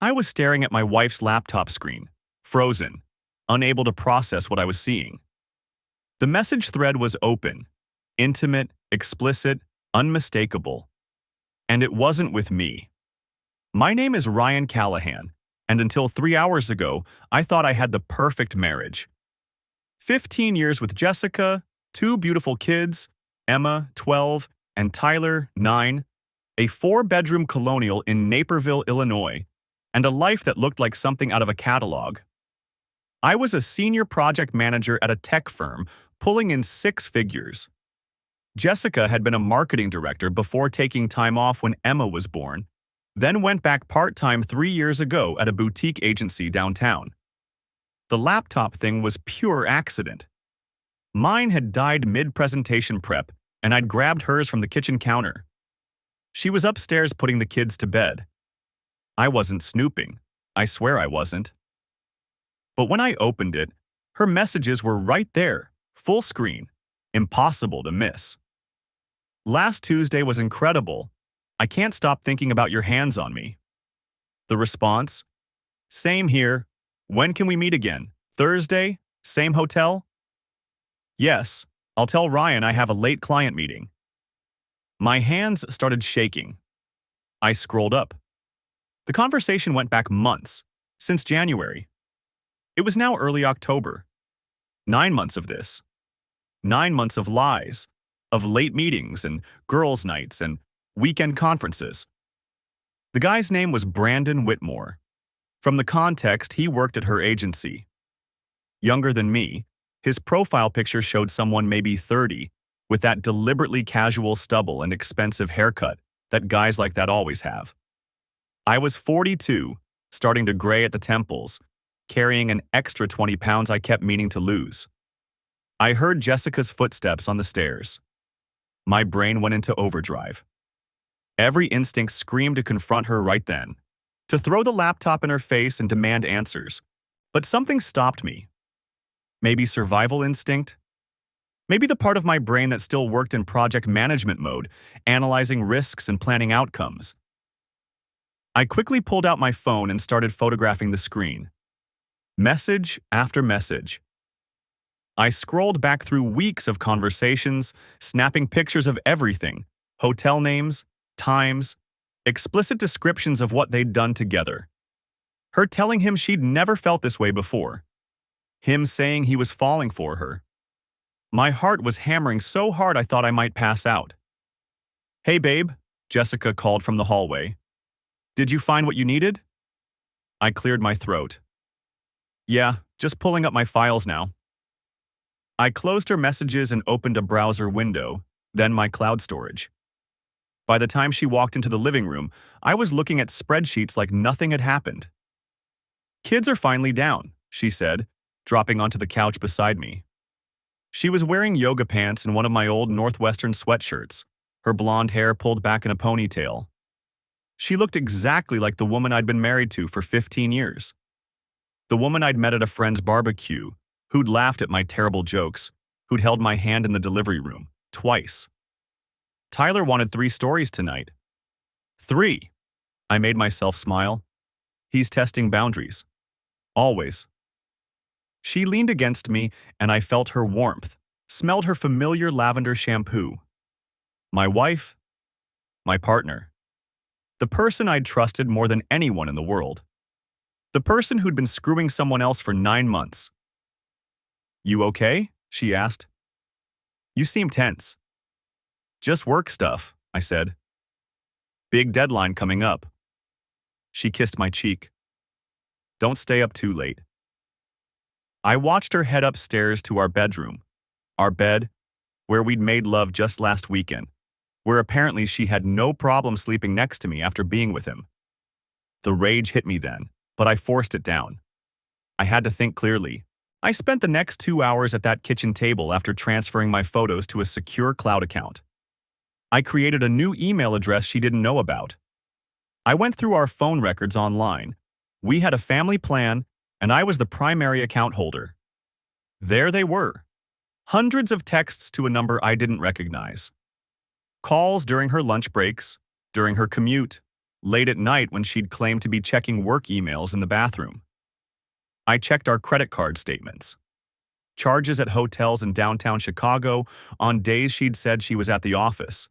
I was staring at my wife's laptop screen, frozen, unable to process what I was seeing. The message thread was open, intimate, explicit, unmistakable. And it wasn't with me. My name is Ryan Callahan, and until 3 hours ago, I thought I had the perfect marriage. 15 years with Jessica, 2 beautiful kids, Emma, 12, and Tyler, 9, a 4-bedroom colonial in Naperville, Illinois, and a life that looked like something out of a catalog. I was a senior project manager at a tech firm, pulling in 6 figures. Jessica had been a marketing director before taking time off when Emma was born, then went back part-time 3 years ago at a boutique agency downtown. The laptop thing was pure accident. Mine had died mid-presentation prep, and I'd grabbed hers from the kitchen counter. She was upstairs putting the kids to bed. I wasn't snooping. I swear I wasn't. But when I opened it, her messages were right there, full screen, impossible to miss. Last Tuesday was incredible. I can't stop thinking about your hands on me. The response? Same here. When can we meet again? Thursday? Same hotel? Yes, I'll tell Ryan I have a late client meeting. My hands started shaking. I scrolled up. The conversation went back months, since January. It was now early October. 9 months of this. 9 months of lies, of late meetings and girls' nights and weekend conferences. The guy's name was Brandon Whitmore. From the context, he worked at her agency. Younger than me, his profile picture showed someone maybe 30, with that deliberately casual stubble and expensive haircut that guys like that always have. I was 42, starting to gray at the temples, carrying an extra 20 pounds I kept meaning to lose. I heard Jessica's footsteps on the stairs. My brain went into overdrive. Every instinct screamed to confront her right then, to throw the laptop in her face and demand answers. But something stopped me. Maybe survival instinct? Maybe the part of my brain that still worked in project management mode, analyzing risks and planning outcomes. I quickly pulled out my phone and started photographing the screen. Message after message. I scrolled back through weeks of conversations, snapping pictures of everything, hotel names, times, explicit descriptions of what they'd done together. Her telling him she'd never felt this way before. Him saying he was falling for her. My heart was hammering so hard I thought I might pass out. Hey babe, Jessica called from the hallway. Did you find what you needed? I cleared my throat. Yeah, just pulling up my files now. I closed her messages and opened a browser window, then my cloud storage. By the time she walked into the living room, I was looking at spreadsheets like nothing had happened. Kids are finally down, she said, dropping onto the couch beside me. She was wearing yoga pants and one of my old Northwestern sweatshirts, her blonde hair pulled back in a ponytail. She looked exactly like the woman I'd been married to for 15 years. The woman I'd met at a friend's barbecue, who'd laughed at my terrible jokes, who'd held my hand in the delivery room, twice. Tyler wanted 3 stories tonight. 3. I made myself smile. He's testing boundaries. Always. She leaned against me, and I felt her warmth, smelled her familiar lavender shampoo. My wife, my partner. The person I'd trusted more than anyone in the world. The person who'd been screwing someone else for 9 months. You okay? She asked. You seem tense. Just work stuff, I said. Big deadline coming up. She kissed my cheek. Don't stay up too late. I watched her head upstairs to our bedroom, our bed, where we'd made love just last weekend, where apparently she had no problem sleeping next to me after being with him. The rage hit me then, but I forced it down. I had to think clearly. I spent the next 2 hours at that kitchen table after transferring my photos to a secure cloud account. I created a new email address she didn't know about. I went through our phone records online. We had a family plan, and I was the primary account holder. There they were. Hundreds of texts to a number I didn't recognize. Calls during her lunch breaks, during her commute, late at night when she'd claimed to be checking work emails in the bathroom. I checked our credit card statements. Charges at hotels in downtown Chicago on days she'd said she was at the office.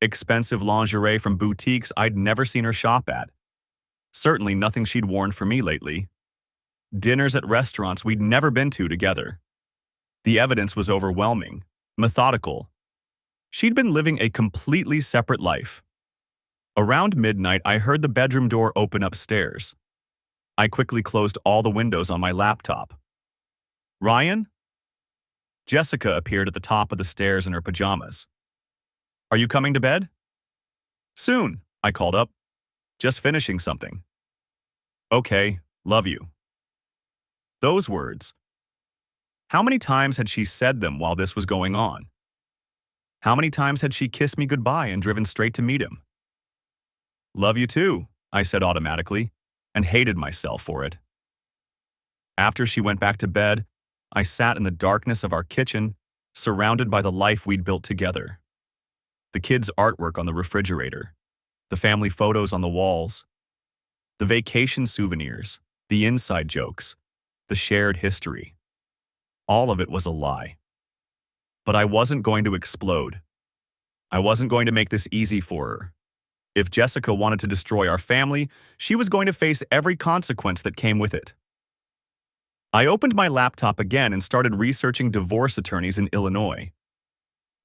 Expensive lingerie from boutiques I'd never seen her shop at. Certainly nothing she'd worn for me lately. Dinners at restaurants we'd never been to together. The evidence was overwhelming, methodical. She'd been living a completely separate life. Around midnight, I heard the bedroom door open upstairs. I quickly closed all the windows on my laptop. "Ryan?" Jessica appeared at the top of the stairs in her pajamas. "Are you coming to bed?" "Soon," I called up. "Just finishing something." "Okay, love you." Those words. How many times had she said them while this was going on? How many times had she kissed me goodbye and driven straight to meet him? "Love you too," I said automatically, and hated myself for it. After she went back to bed, I sat in the darkness of our kitchen, surrounded by the life we'd built together. The kids' artwork on the refrigerator, the family photos on the walls, the vacation souvenirs, the inside jokes, the shared history. All of it was a lie. But I wasn't going to explode. I wasn't going to make this easy for her. If Jessica wanted to destroy our family, she was going to face every consequence that came with it. I opened my laptop again and started researching divorce attorneys in Illinois.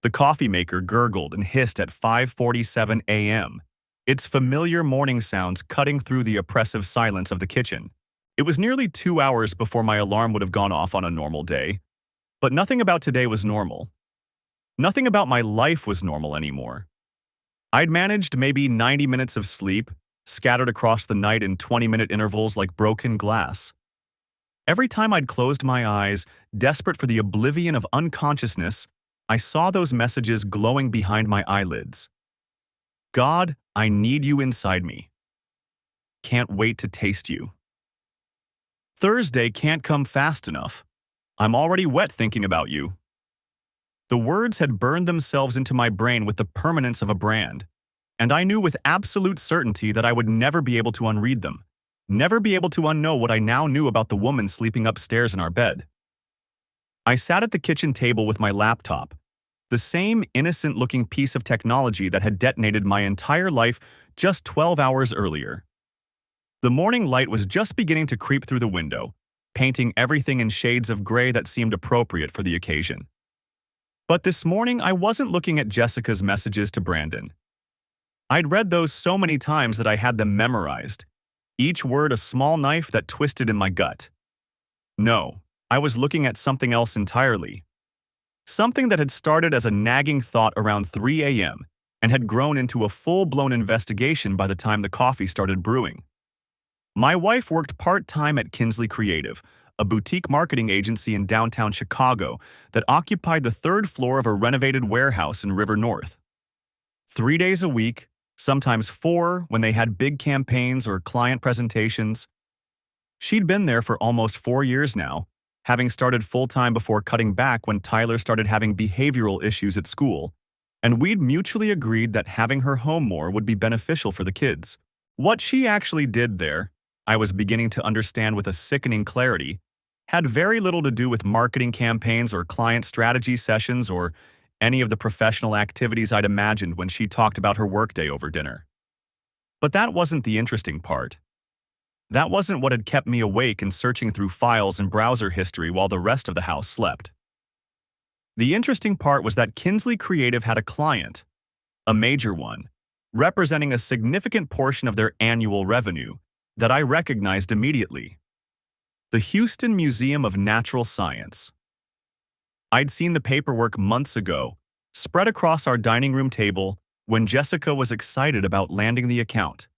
The coffee maker gurgled and hissed at 5:47 a.m., its familiar morning sounds cutting through the oppressive silence of the kitchen. It was nearly 2 hours before my alarm would have gone off on a normal day, but nothing about today was normal. Nothing about my life was normal anymore. I'd managed maybe 90 minutes of sleep, scattered across the night in 20-minute intervals like broken glass. Every time I'd closed my eyes, desperate for the oblivion of unconsciousness, I saw those messages glowing behind my eyelids. "God, I need you inside me. Can't wait to taste you. Thursday can't come fast enough. I'm already wet thinking about you." The words had burned themselves into my brain with the permanence of a brand, and I knew with absolute certainty that I would never be able to unread them, never be able to unknow what I now knew about the woman sleeping upstairs in our bed. I sat at the kitchen table with my laptop, the same innocent-looking piece of technology that had detonated my entire life just 12 hours earlier. The morning light was just beginning to creep through the window, painting everything in shades of gray that seemed appropriate for the occasion. But this morning, I wasn't looking at Jessica's messages to Brandon. I'd read those so many times that I had them memorized, each word a small knife that twisted in my gut. No, I was looking at something else entirely. Something that had started as a nagging thought around 3 a.m. and had grown into a full-blown investigation by the time the coffee started brewing. My wife worked part-time at Kinsley Creative, a boutique marketing agency in downtown Chicago that occupied the third floor of a renovated warehouse in River North. 3 days a week, sometimes 4 when they had big campaigns or client presentations. She'd been there for almost 4 years now, having started full-time before cutting back when Tyler started having behavioral issues at school, and we'd mutually agreed that having her home more would be beneficial for the kids. What she actually did there, I was beginning to understand with a sickening clarity, had very little to do with marketing campaigns or client strategy sessions or any of the professional activities I'd imagined when she talked about her workday over dinner. But that wasn't the interesting part. That wasn't what had kept me awake and searching through files and browser history while the rest of the house slept. The interesting part was that Kinsley Creative had a client, a major one, representing a significant portion of their annual revenue, that I recognized immediately. The Houston Museum of Natural Science. I'd seen the paperwork months ago, spread across our dining room table, when Jessica was excited about landing the account.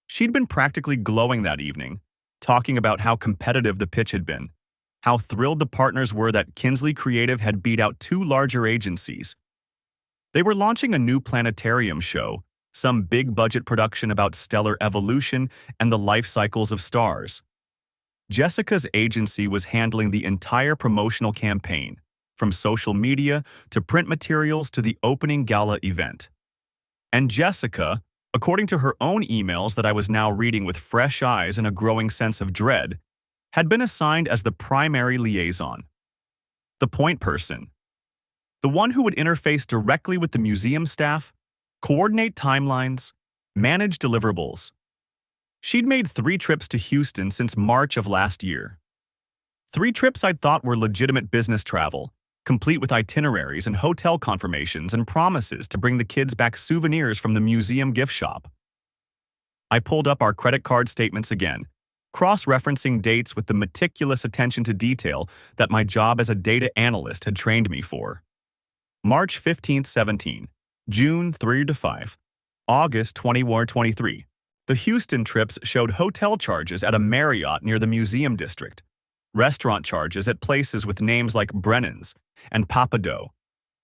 She'd been practically glowing that evening, talking about how competitive the pitch had been, how thrilled the partners were that Kinsley Creative had beat out 2 larger agencies. They were launching a new planetarium show, some big-budget production about stellar evolution and the life cycles of stars. Jessica's agency was handling the entire promotional campaign, from social media to print materials to the opening gala event. And Jessica, according to her own emails that I was now reading with fresh eyes and a growing sense of dread, had been assigned as the primary liaison, the point person, the one who would interface directly with the museum staff, coordinate timelines, manage deliverables. She'd made 3 trips to Houston since March of last year. 3 trips I'd thought were legitimate business travel, complete with itineraries and hotel confirmations and promises to bring the kids back souvenirs from the museum gift shop. I pulled up our credit card statements again, cross-referencing dates with the meticulous attention to detail that my job as a data analyst had trained me for. March 15th, 17, June 3 to 5, August 21-23. The Houston trips showed hotel charges at a Marriott near the museum district, restaurant charges at places with names like Brennan's and Papado,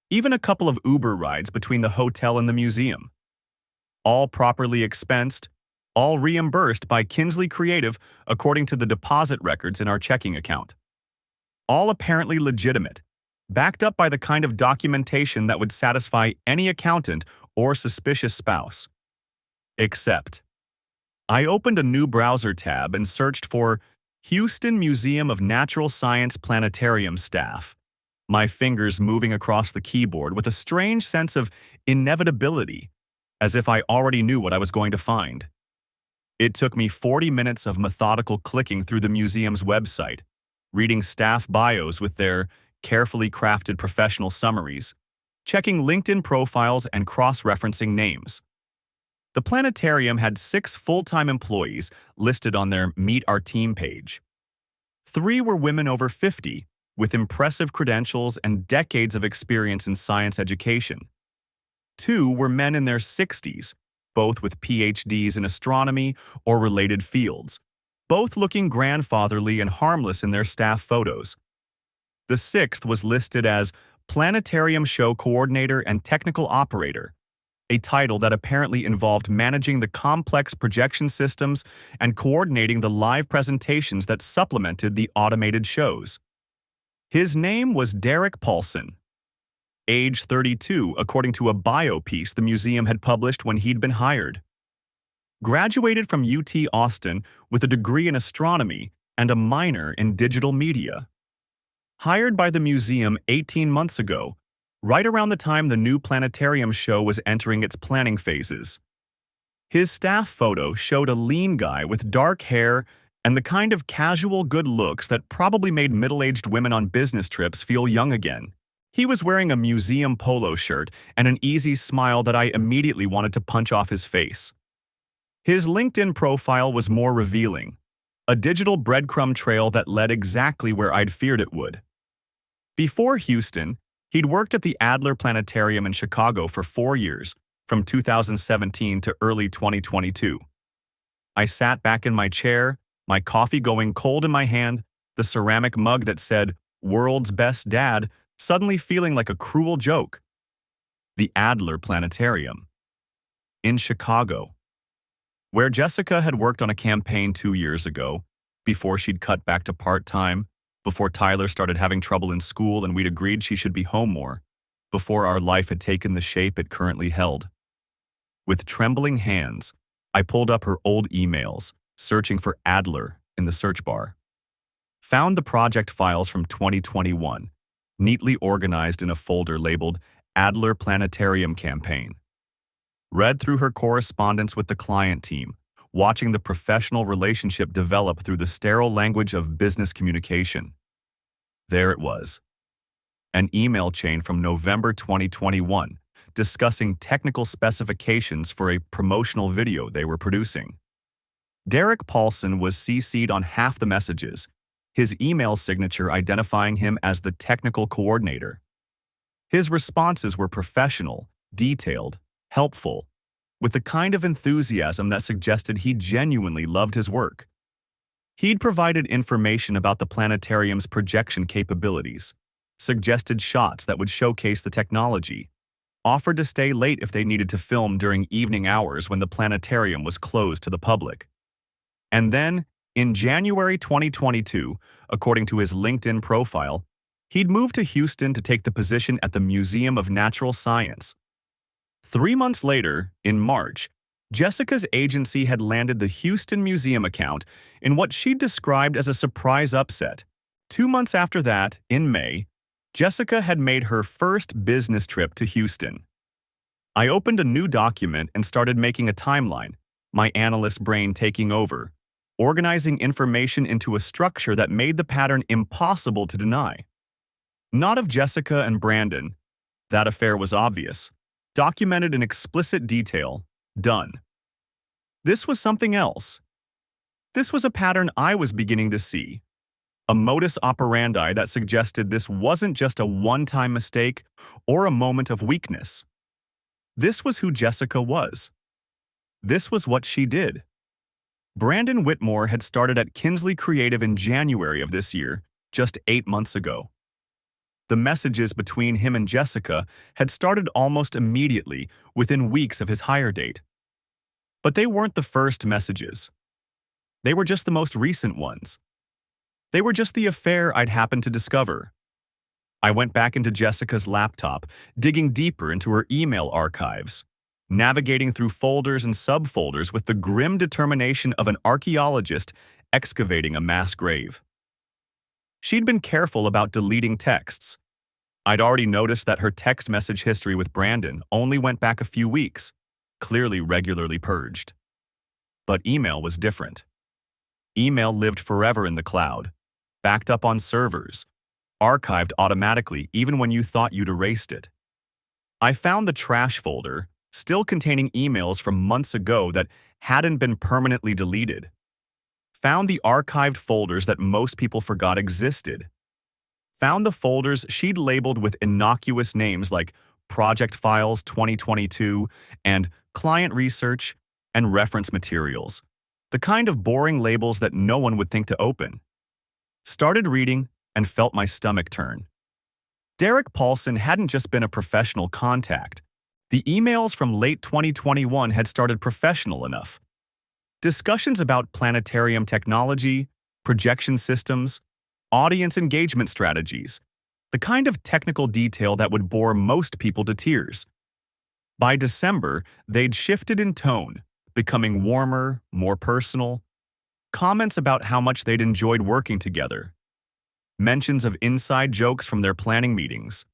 even a couple of Uber rides between the hotel and the museum. All properly expensed, all reimbursed by Kinsley Creative according to the deposit records in our checking account. All apparently legitimate, backed up by the kind of documentation that would satisfy any accountant or suspicious spouse. Except, I opened a new browser tab and searched for Houston Museum of Natural Science Planetarium staff, my fingers moving across the keyboard with a strange sense of inevitability, as if I already knew what I was going to find. It took me 40 minutes of methodical clicking through the museum's website, reading staff bios with their carefully crafted professional summaries, checking LinkedIn profiles and cross-referencing names. The planetarium had 6 full-time employees listed on their Meet Our Team page. 3 were women over 50, with impressive credentials and decades of experience in science education. 2 were men in their 60s, both with PhDs in astronomy or related fields, both looking grandfatherly and harmless in their staff photos. The 6th was listed as Planetarium Show Coordinator and Technical Operator, a title that apparently involved managing the complex projection systems and coordinating the live presentations that supplemented the automated shows. His name was Derek Paulson, age 32, according to a bio piece the museum had published when he'd been hired. Graduated from UT Austin with a degree in astronomy and a minor in digital media. Hired by the museum 18 months ago, right around the time the new planetarium show was entering its planning phases. His staff photo showed a lean guy with dark hair and the kind of casual good looks that probably made middle-aged women on business trips feel young again. He was wearing a museum polo shirt and an easy smile that I immediately wanted to punch off his face. His LinkedIn profile was more revealing, a digital breadcrumb trail that led exactly where I'd feared it would. Before Houston, he'd worked at the Adler Planetarium in Chicago for 4 years, from 2017 to early 2022. I sat back in my chair, my coffee going cold in my hand, the ceramic mug that said, "World's Best Dad," suddenly feeling like a cruel joke. The Adler Planetarium. In Chicago, where Jessica had worked on a campaign 2 years ago, before she'd cut back to part-time, before Tyler started having trouble in school and we'd agreed she should be home more, before our life had taken the shape it currently held. With trembling hands, I pulled up her old emails, searching for Adler in the search bar. Found the project files from 2021, neatly organized in a folder labeled Adler Planetarium Campaign. Read through her correspondence with the client team, watching the professional relationship develop through the sterile language of business communication. There it was. An email chain from November 2021 discussing technical specifications for a promotional video they were producing. Derek Paulson was CC'd on half the messages, his email signature identifying him as the technical coordinator. His responses were professional, detailed, helpful, with the kind of enthusiasm that suggested he genuinely loved his work. He'd provided information about the planetarium's projection capabilities, suggested shots that would showcase the technology, offered to stay late if they needed to film during evening hours when the planetarium was closed to the public. And then, in January 2022, according to his LinkedIn profile, he'd moved to Houston to take the position at the Museum of Natural Science. 3 months later, in March, Jessica's agency had landed the Houston Museum account in what she described as a surprise upset. 2 months after that, in May, Jessica had made her first business trip to Houston. I opened a new document and started making a timeline, my analyst brain taking over, organizing information into a structure that made the pattern impossible to deny. Not of Jessica and Brandon. That affair was obvious. Documented in explicit detail. Done. This was something else. This was a pattern I was beginning to see. A modus operandi that suggested this wasn't just a one-time mistake or a moment of weakness. This was who Jessica was. This was what she did. Brandon Whitmore had started at Kinsley Creative in January of this year, just 8 months ago. The messages between him and Jessica had started almost immediately, within weeks of his hire date. But they weren't the first messages. They were just the most recent ones. They were just the affair I'd happened to discover. I went back into Jessica's laptop, digging deeper into her email archives, navigating through folders and subfolders with the grim determination of an archaeologist excavating a mass grave. She'd been careful about deleting texts. I'd already noticed that her text message history with Brandon only went back a few weeks, clearly regularly purged. But email was different. Email lived forever in the cloud, backed up on servers, archived automatically even when you thought you'd erased it. I found the trash folder, still containing emails from months ago that hadn't been permanently deleted. Found the archived folders that most people forgot existed. Found the folders she'd labeled with innocuous names like Project Files 2022 and Client Research and Reference Materials, the kind of boring labels that no one would think to open. Started reading and felt my stomach turn. Derek Paulson hadn't just been a professional contact. The emails from late 2021 had started professional enough. Discussions about planetarium technology, projection systems, audience engagement strategies, the kind of technical detail that would bore most people to tears. By December, they'd shifted in tone, becoming warmer, more personal. Comments about how much they'd enjoyed working together. Mentions of inside jokes from their planning meetings.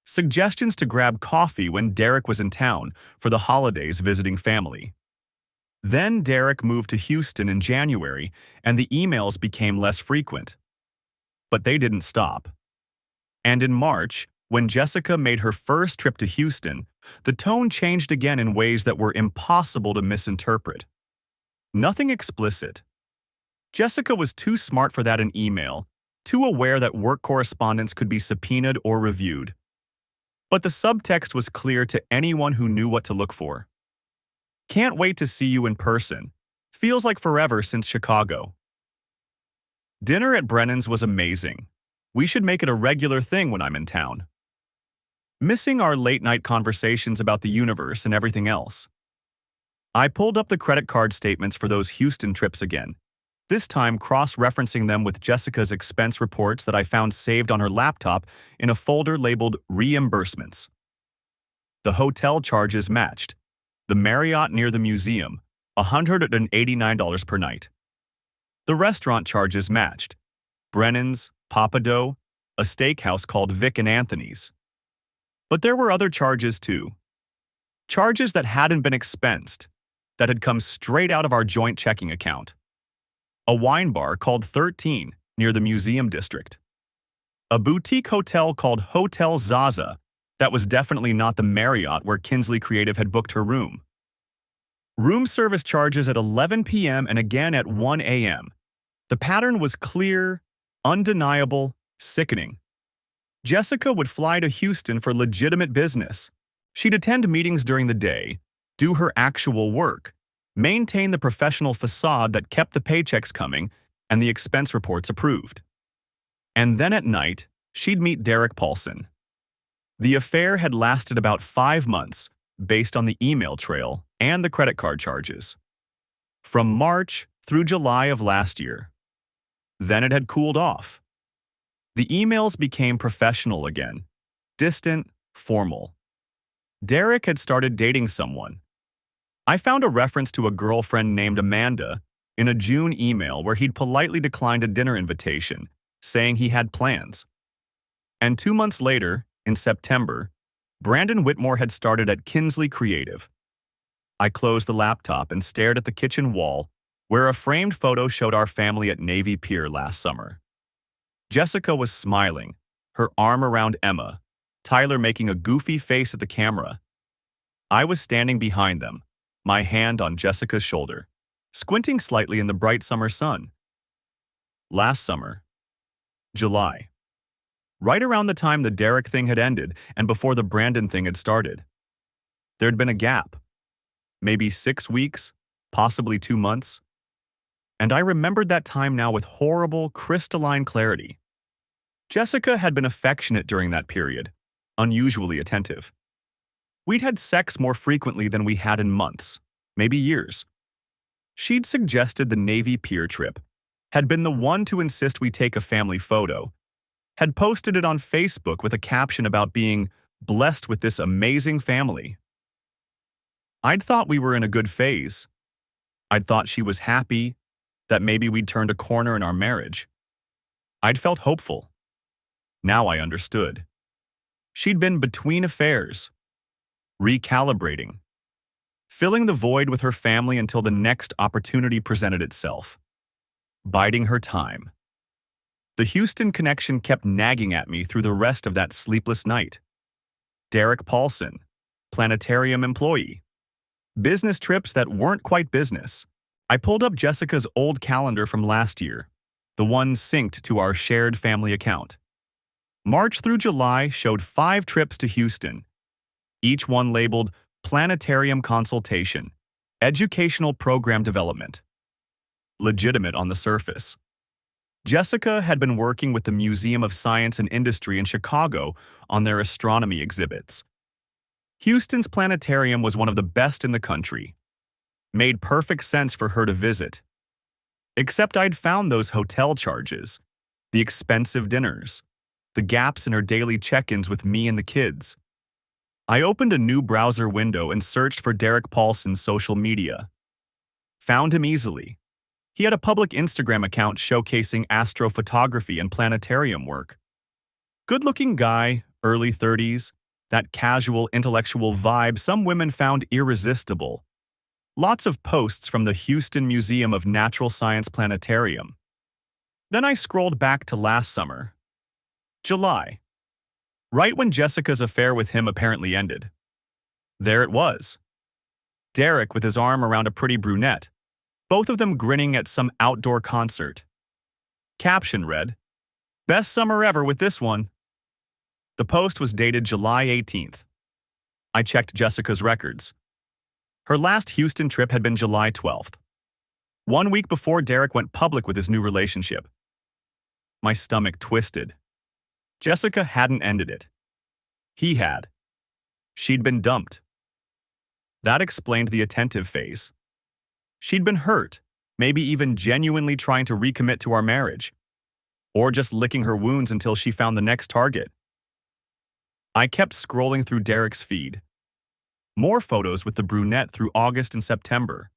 Suggestions to grab coffee when Derek was in town for the holidays visiting family. Then Derek moved to Houston in January, and the emails became less frequent. But they didn't stop. And in March, when Jessica made her first trip to Houston, the tone changed again in ways that were impossible to misinterpret. Nothing explicit. Jessica was too smart for that in email, too aware that work correspondence could be subpoenaed or reviewed. But the subtext was clear to anyone who knew what to look for. Can't wait to see you in person. Feels like forever since Chicago. Dinner at Brennan's was amazing. We should make it a regular thing when I'm in town. Missing our late-night conversations about the universe and everything else. I pulled up the credit card statements for those Houston trips again, this time cross-referencing them with Jessica's expense reports that I found saved on her laptop in a folder labeled Reimbursements. The hotel charges matched. The Marriott near the museum, $189 per night. The restaurant charges matched. Brennan's, Papado, a steakhouse called Vic and Anthony's. But there were other charges too. Charges that hadn't been expensed, that had come straight out of our joint checking account. A wine bar called 13 near the museum district. A boutique hotel called Hotel Zaza that was definitely not the Marriott where Kinsley Creative had booked her room. Room service charges at 11 p.m. and again at 1 a.m. The pattern was clear, undeniable, sickening. Jessica would fly to Houston for legitimate business. She'd attend meetings during the day, do her actual work, maintain the professional facade that kept the paychecks coming and the expense reports approved. And then at night, she'd meet Derek Paulson. The affair had lasted about 5 months, based on the email trail and the credit card charges. From March through July of last year. Then it had cooled off. The emails became professional again, distant, formal. Derek had started dating someone. I found a reference to a girlfriend named Amanda in a June email where he'd politely declined a dinner invitation, saying he had plans. And 2 months later, in September, Brandon Whitmore had started at Kinsley Creative. I closed the laptop and stared at the kitchen wall where a framed photo showed our family at Navy Pier last summer. Jessica was smiling, her arm around Emma, Tyler making a goofy face at the camera. I was standing behind them, my hand on Jessica's shoulder, squinting slightly in the bright summer sun. Last summer, July. Right around the time the Derek thing had ended and before the Brandon thing had started. There'd been a gap. Maybe 6 weeks, possibly 2 months. And I remembered that time now with horrible, crystalline clarity. Jessica had been affectionate during that period, unusually attentive. We'd had sex more frequently than we had in months, maybe years. She'd suggested the Navy Pier trip, had been the one to insist we take a family photo, had posted it on Facebook with a caption about being blessed with this amazing family. I'd thought we were in a good phase. I'd thought she was happy, that maybe we'd turned a corner in our marriage. I'd felt hopeful. Now I understood. She'd been between affairs, recalibrating, filling the void with her family until the next opportunity presented itself, biding her time. The Houston connection kept nagging at me through the rest of that sleepless night. Derek Paulson, planetarium employee. Business trips that weren't quite business. I pulled up Jessica's old calendar from last year, the one synced to our shared family account. March through July showed 5 trips to Houston, each one labeled Planetarium Consultation, Educational Program Development. Legitimate on the surface. Jessica had been working with the Museum of Science and Industry in Chicago on their astronomy exhibits. Houston's planetarium was one of the best in the country. Made perfect sense for her to visit. Except I'd found those hotel charges, the expensive dinners, the gaps in her daily check-ins with me and the kids. I opened a new browser window and searched for Derek Paulson's social media. Found him easily. He had a public Instagram account showcasing astrophotography and planetarium work. Good-looking guy, early 30s, that casual intellectual vibe some women found irresistible. Lots of posts from the Houston Museum of Natural Science Planetarium. Then I scrolled back to last summer. July. Right when Jessica's affair with him apparently ended. There it was. Derek with his arm around a pretty brunette, both of them grinning at some outdoor concert. Caption read, "Best summer ever with this one." The post was dated July 18th. I checked Jessica's records. Her last Houston trip had been July 12th, 1 week before Derek went public with his new relationship. My stomach twisted. Jessica hadn't ended it. He had. She'd been dumped. That explained the attentive phase. She'd been hurt, maybe even genuinely trying to recommit to our marriage, or just licking her wounds until she found the next target. I kept scrolling through Derek's feed. More photos with the brunette through August and September.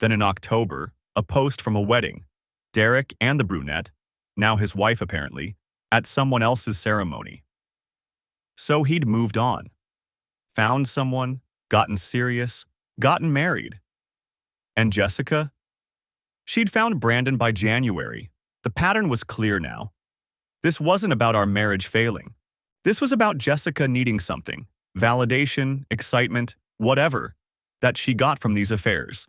Then in October, a post from a wedding. Derek and the brunette, now his wife apparently, at someone else's ceremony. So he'd moved on. Found someone, gotten serious, gotten married. And Jessica? She'd found Brandon by January. The pattern was clear now. This wasn't about our marriage failing. This was about Jessica needing something, validation, excitement, whatever, that she got from these affairs.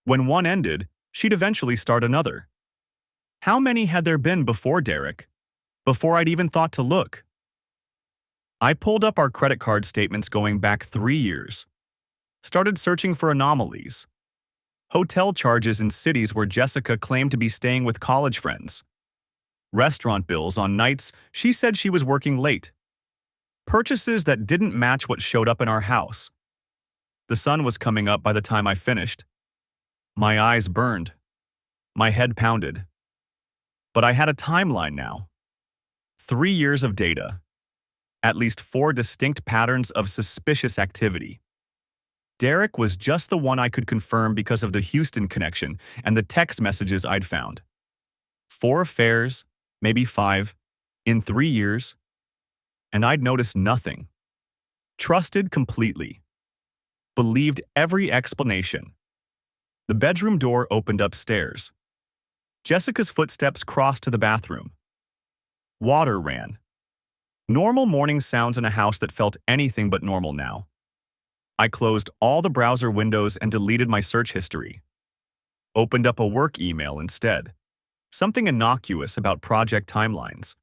When one ended, she'd eventually start another. How many had there been before Derek? Before I'd even thought to look? I pulled up our credit card statements going back 3 years. Started searching for anomalies. Hotel charges in cities where Jessica claimed to be staying with college friends. Restaurant bills on nights she said she was working late. Purchases that didn't match what showed up in our house. The sun was coming up by the time I finished. My eyes burned. My head pounded. But I had a timeline now. 3 years of data. At least 4 distinct patterns of suspicious activity. Derek was just the one I could confirm because of the Houston connection and the text messages I'd found. 4 affairs, maybe 5, in 3 years, and I'd noticed nothing. Trusted completely. Believed every explanation. The bedroom door opened upstairs. Jessica's footsteps crossed to the bathroom. Water ran. Normal morning sounds in a house that felt anything but normal now. I closed all the browser windows and deleted my search history. Opened up a work email instead. Something innocuous about project timelines.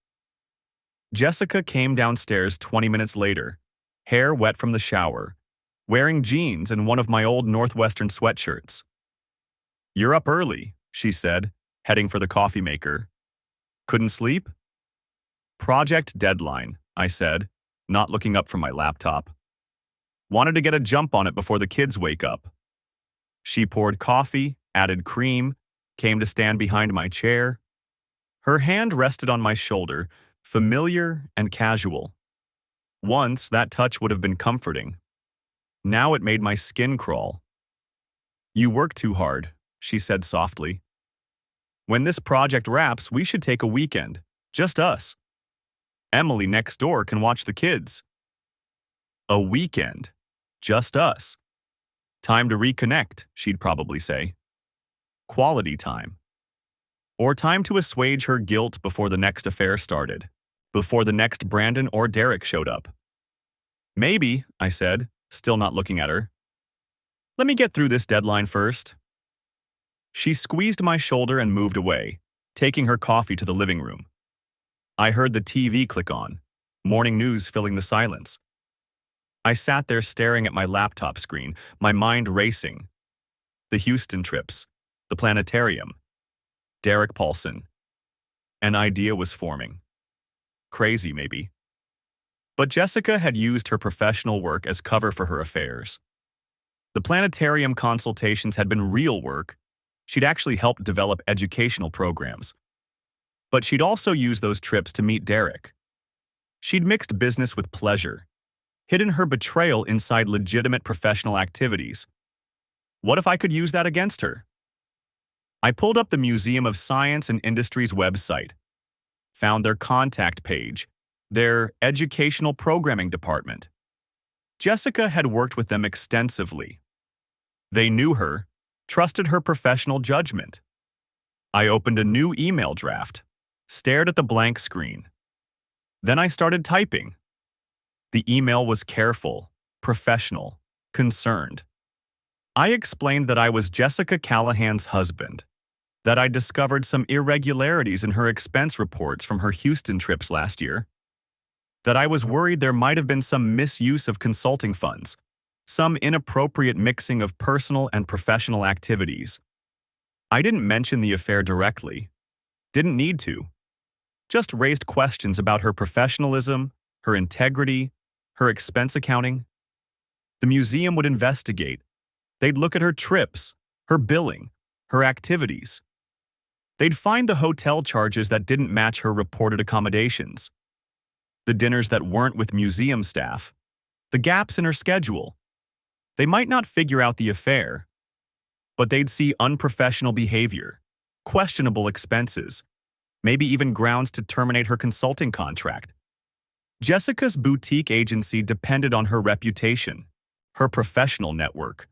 Jessica came downstairs 20 minutes later, hair wet from the shower, wearing jeans and one of my old Northwestern sweatshirts. "You're up early," she said, heading for the coffee maker. "Couldn't sleep?" "Project deadline," I said, not looking up from my laptop. "Wanted to get a jump on it before the kids wake up." She poured coffee, added cream, came to stand behind my chair. Her hand rested on my shoulder, familiar and casual. Once, that touch would have been comforting. Now it made my skin crawl. "You work too hard," she said softly. "When this project wraps, we should take a weekend. Just us. Emily next door can watch the kids." A weekend. Just us. Time to reconnect, she'd probably say. Quality time. Or time to assuage her guilt before the next affair started. Before the next Brandon or Derek showed up. "Maybe," I said, still not looking at her. "Let me get through this deadline first." She squeezed my shoulder and moved away, taking her coffee to the living room. I heard the TV click on, morning news filling the silence. I sat there staring at my laptop screen, my mind racing. The Houston trips, the planetarium, Derek Paulson. An idea was forming. Crazy, maybe. But Jessica had used her professional work as cover for her affairs. The planetarium consultations had been real work. She'd actually helped develop educational programs. But she'd also used those trips to meet Derek. She'd mixed business with pleasure, hidden her betrayal inside legitimate professional activities. What if I could use that against her? I pulled up the Museum of Science and Industry's website, found their contact page, their educational programming department. Jessica had worked with them extensively. They knew her, trusted her professional judgment. I opened a new email draft, stared at the blank screen. Then I started typing. The email was careful, professional, concerned. I explained that I was Jessica Callahan's husband, that I discovered some irregularities in her expense reports from her Houston trips last year, that I was worried there might have been some misuse of consulting funds, some inappropriate mixing of personal and professional activities. I didn't mention the affair directly. Didn't need to. Just raised questions about her professionalism, her integrity, her expense accounting. The museum would investigate. They'd look at her trips, her billing, her activities. They'd find the hotel charges that didn't match her reported accommodations, the dinners that weren't with museum staff, the gaps in her schedule. They might not figure out the affair, but they'd see unprofessional behavior, questionable expenses, maybe even grounds to terminate her consulting contract. Jessica's boutique agency depended on her reputation, her professional network,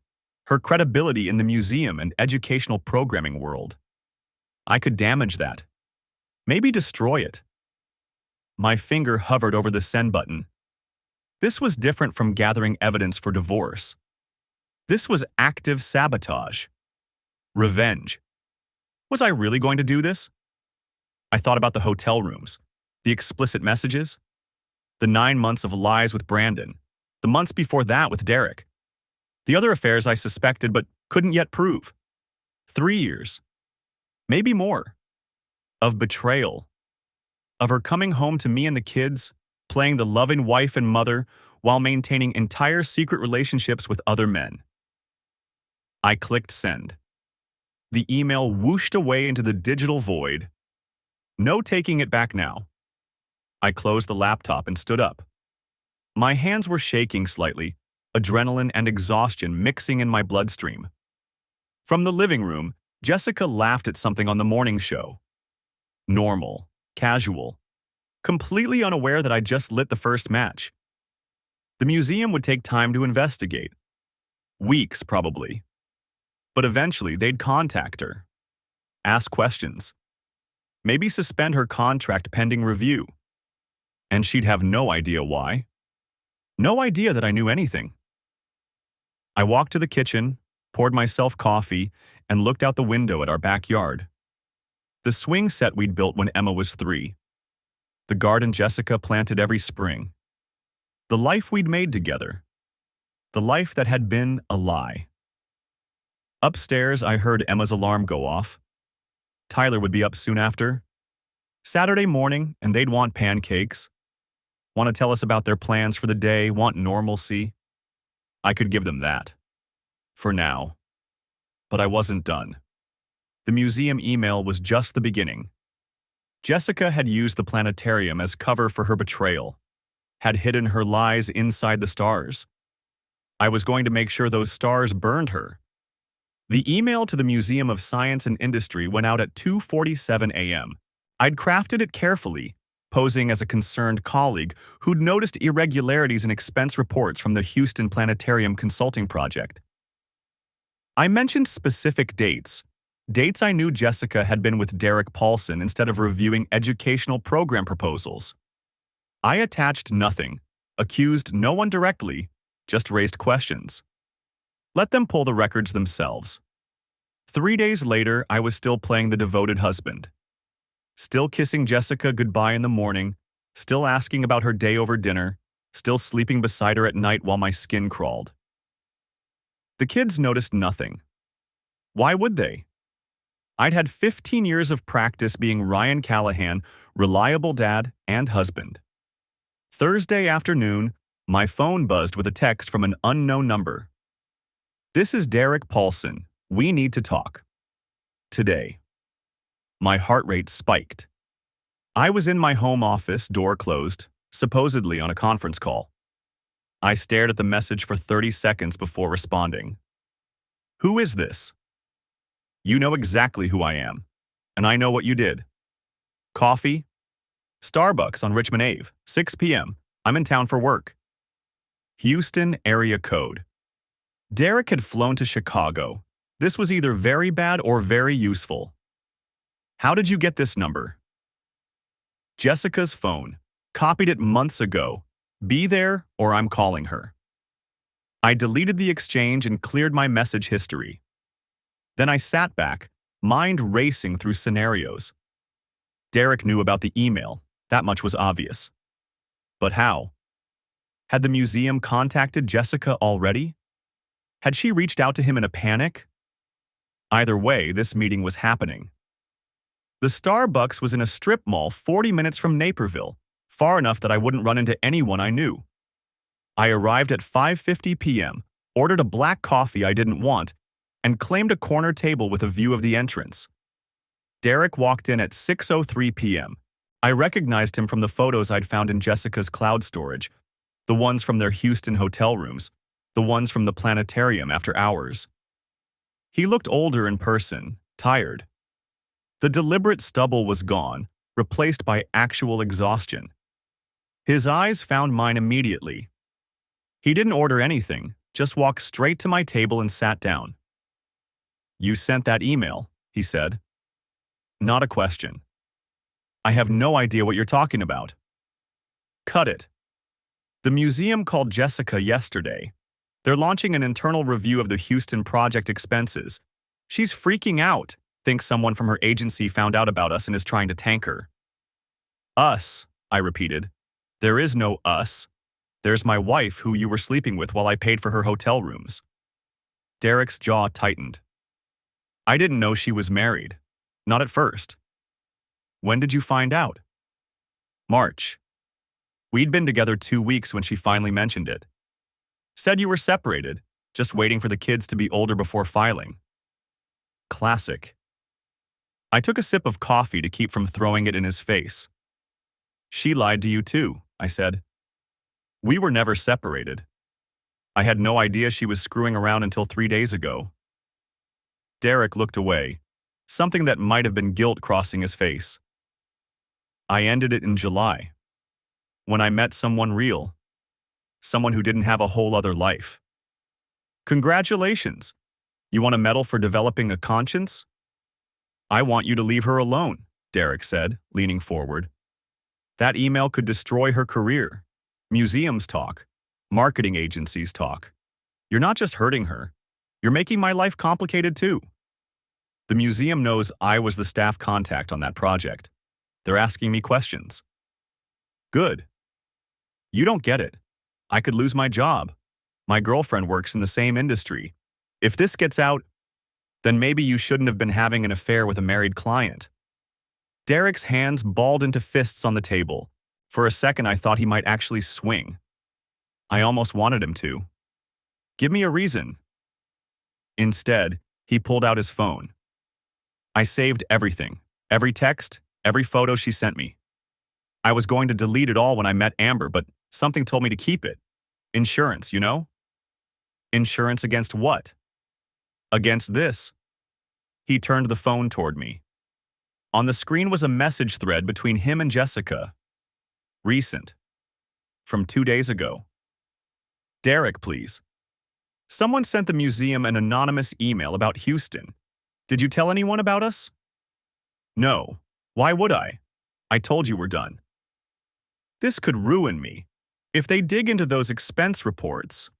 her credibility in the museum and educational programming world. I could damage that. Maybe destroy it. My finger hovered over the send button. This was different from gathering evidence for divorce. This was active sabotage. Revenge. Was I really going to do this? I thought about the hotel rooms, the explicit messages, the 9 months of lies with Brandon, the months before that with Derek, the other affairs I suspected but couldn't yet prove. 3 years. Maybe more. Of betrayal. Of her coming home to me and the kids, playing the loving wife and mother while maintaining entire secret relationships with other men. I clicked send. The email whooshed away into the digital void. No taking it back now. I closed the laptop and stood up. My hands were shaking slightly, adrenaline and exhaustion mixing in my bloodstream. From the living room, Jessica laughed at something on the morning show. Normal, casual, completely unaware that I just lit the first match. The museum would take time to investigate. Weeks, probably. But eventually, they'd contact her, ask questions, maybe suspend her contract pending review. And she'd have no idea why. No idea that I knew anything. I walked to the kitchen, poured myself coffee, and looked out the window at our backyard. The swing set we'd built when Emma was 3. The garden Jessica planted every spring. The life we'd made together. The life that had been a lie. Upstairs, I heard Emma's alarm go off. Tyler would be up soon after. Saturday morning, and they'd want pancakes. Want to tell us about their plans for the day, want normalcy. I could give them that. For now. But I wasn't done. The museum email was just the beginning. Jessica had used the planetarium as cover for her betrayal, had hidden her lies inside the stars. I was going to make sure those stars burned her. The email to the Museum of Science and Industry went out at 2:47 a.m. I'd crafted it carefully, posing as a concerned colleague who'd noticed irregularities in expense reports from the Houston Planetarium Consulting Project. I mentioned specific dates I knew Jessica had been with Derek Paulson instead of reviewing educational program proposals. I attached nothing, accused no one directly, just raised questions. Let them pull the records themselves. 3 days later, I was still playing the devoted husband. Still kissing Jessica goodbye in the morning, still asking about her day over dinner, still sleeping beside her at night while my skin crawled. The kids noticed nothing. Why would they? I'd had 15 years of practice being Ryan Callahan, reliable dad and husband. Thursday afternoon, my phone buzzed with a text from an unknown number. "This is Derek Paulson. We need to talk. Today." My heart rate spiked. I was in my home office, door closed, supposedly on a conference call. I stared at the message for 30 seconds before responding. "Who is this?" "You know exactly who I am, and I know what you did." "Coffee?" "Starbucks on Richmond Ave, 6 p.m. I'm in town for work." Houston area code. Derek had flown to Chicago. This was either very bad or very useful. "How did you get this number?" Jessica's phone. Copied it months ago. Be there or I'm calling her. I deleted the exchange and cleared my message history. Then I sat back, mind racing through scenarios. Derek knew about the email. That much was obvious. But how? Had the museum contacted Jessica already? Had she reached out to him in a panic? Either way, this meeting was happening. The Starbucks was in a strip mall 40 minutes from Naperville, far enough that I wouldn't run into anyone I knew. I arrived at 5:50 p.m., ordered a black coffee I didn't want, and claimed a corner table with a view of the entrance. Derek walked in at 6:03 p.m. I recognized him from the photos I'd found in Jessica's cloud storage, the ones from their Houston hotel rooms, the ones from the planetarium after hours. He looked older in person, tired. The deliberate stubble was gone, replaced by actual exhaustion. His eyes found mine immediately. He didn't order anything, just walked straight to my table and sat down. "You sent that email," he said. Not a question. "I have no idea what you're talking about." "Cut it." The museum called Jessica yesterday. They're launching an internal review of the Houston project expenses. She's freaking out, thinks someone from her agency found out about us and is trying to tank her. "Us," I repeated. "There is no us. There's my wife who you were sleeping with while I paid for her hotel rooms." Derek's jaw tightened. "I didn't know she was married. Not at first." "When did you find out?" "March. We'd been together 2 weeks when she finally mentioned it. Said you were separated, just waiting for the kids to be older before filing." Classic. I took a sip of coffee to keep from throwing it in his face. "She lied to you too," I said. "We were never separated." I had no idea she was screwing around until 3 days ago. Derek looked away, something that might have been guilt crossing his face. I ended it in July, when I met someone real, someone who didn't have a whole other life. Congratulations! You want a medal for developing a conscience? I want you to leave her alone, Derek said, leaning forward. That email could destroy her career. Museums talk. Marketing agencies talk. You're not just hurting her. You're making my life complicated too. The museum knows I was the staff contact on that project. They're asking me questions. Good. You don't get it. I could lose my job. My girlfriend works in the same industry. If this gets out, then maybe you shouldn't have been having an affair with a married client. Derek's hands balled into fists on the table. For a second, I thought he might actually swing. I almost wanted him to. Give me a reason. Instead, he pulled out his phone. I saved everything, every text, every photo she sent me. I was going to delete it all when I met Amber, but something told me to keep it. Insurance, you know? Insurance against what? Against this. He turned the phone toward me. On the screen was a message thread between him and Jessica. Recent. From 2 days ago. Derek, please. Someone sent the museum an anonymous email about Houston. Did you tell anyone about us? No. Why would I? I told you we're done. This could ruin me. If they dig into those expense reports.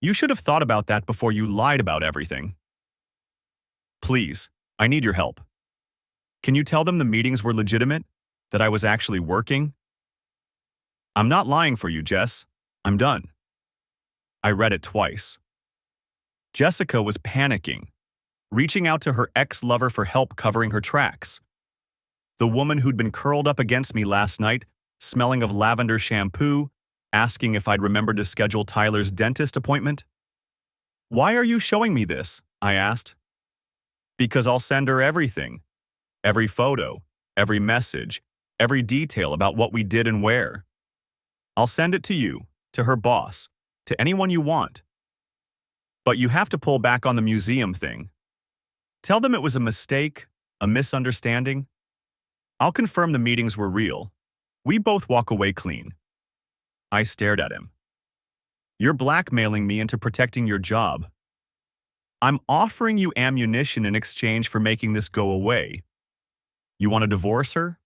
You should have thought about that before you lied about everything. Please, I need your help. Can you tell them the meetings were legitimate? That I was actually working? I'm not lying for you, Jess. I'm done. I read it twice. Jessica was panicking, reaching out to her ex-lover for help covering her tracks. The woman who'd been curled up against me last night, smelling of lavender shampoo, asking if I'd remembered to schedule Tyler's dentist appointment. Why are you showing me this? I asked. Because I'll send her everything. Every photo, every message, every detail about what we did and where. I'll send it to you, to her boss, to anyone you want. But you have to pull back on the museum thing. Tell them it was a mistake, a misunderstanding. I'll confirm the meetings were real. We both walk away clean. I stared at him. You're blackmailing me into protecting your job. I'm offering you ammunition in exchange for making this go away. You want to divorce her?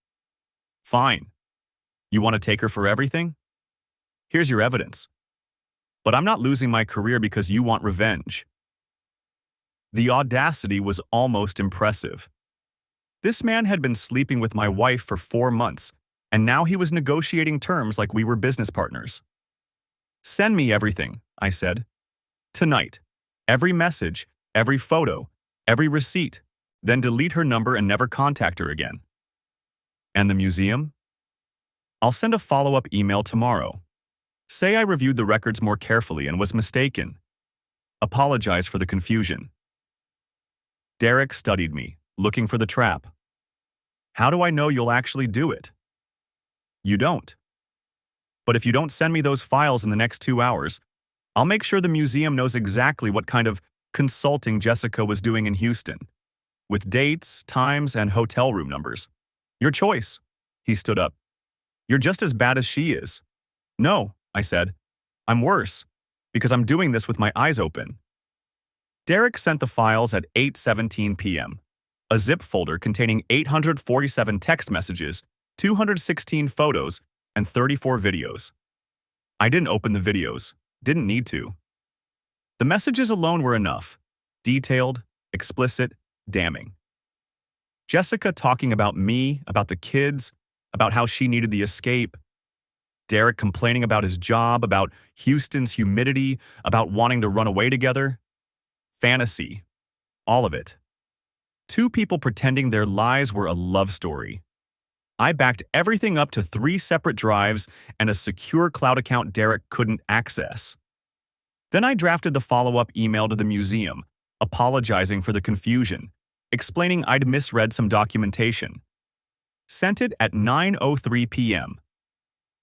Fine. You want to take her for everything? Here's your evidence. But I'm not losing my career because you want revenge. The audacity was almost impressive. This man had been sleeping with my wife for 4 months, and now he was negotiating terms like we were business partners. Send me everything, I said. Tonight. Every message, every photo, every receipt. Then delete her number and never contact her again. And the museum? I'll send a follow-up email tomorrow. Say I reviewed the records more carefully and was mistaken. Apologize for the confusion. Derek studied me, looking for the trap. How do I know you'll actually do it? You don't. But if you don't send me those files in the next 2 hours, I'll make sure the museum knows exactly what kind of consulting Jessica was doing in Houston, with dates, times, and hotel room numbers. Your choice. He stood up. You're just as bad as she is. No, I said. I'm worse, because I'm doing this with my eyes open. Derek sent the files at 8:17 p.m., a zip folder containing 847 text messages, 216 photos, and 34 videos. I didn't open the videos. Didn't need to. The messages alone were enough. Detailed, explicit, damning. Jessica talking about me, about the kids, about how she needed the escape. Derek complaining about his job, about Houston's humidity, about wanting to run away together. Fantasy. All of it. 2 people pretending their lives were a love story. I backed everything up to 3 separate drives and a secure cloud account Derek couldn't access. Then I drafted the follow-up email to the museum, apologizing for the confusion, explaining I'd misread some documentation. Sent it at 9:03 p.m.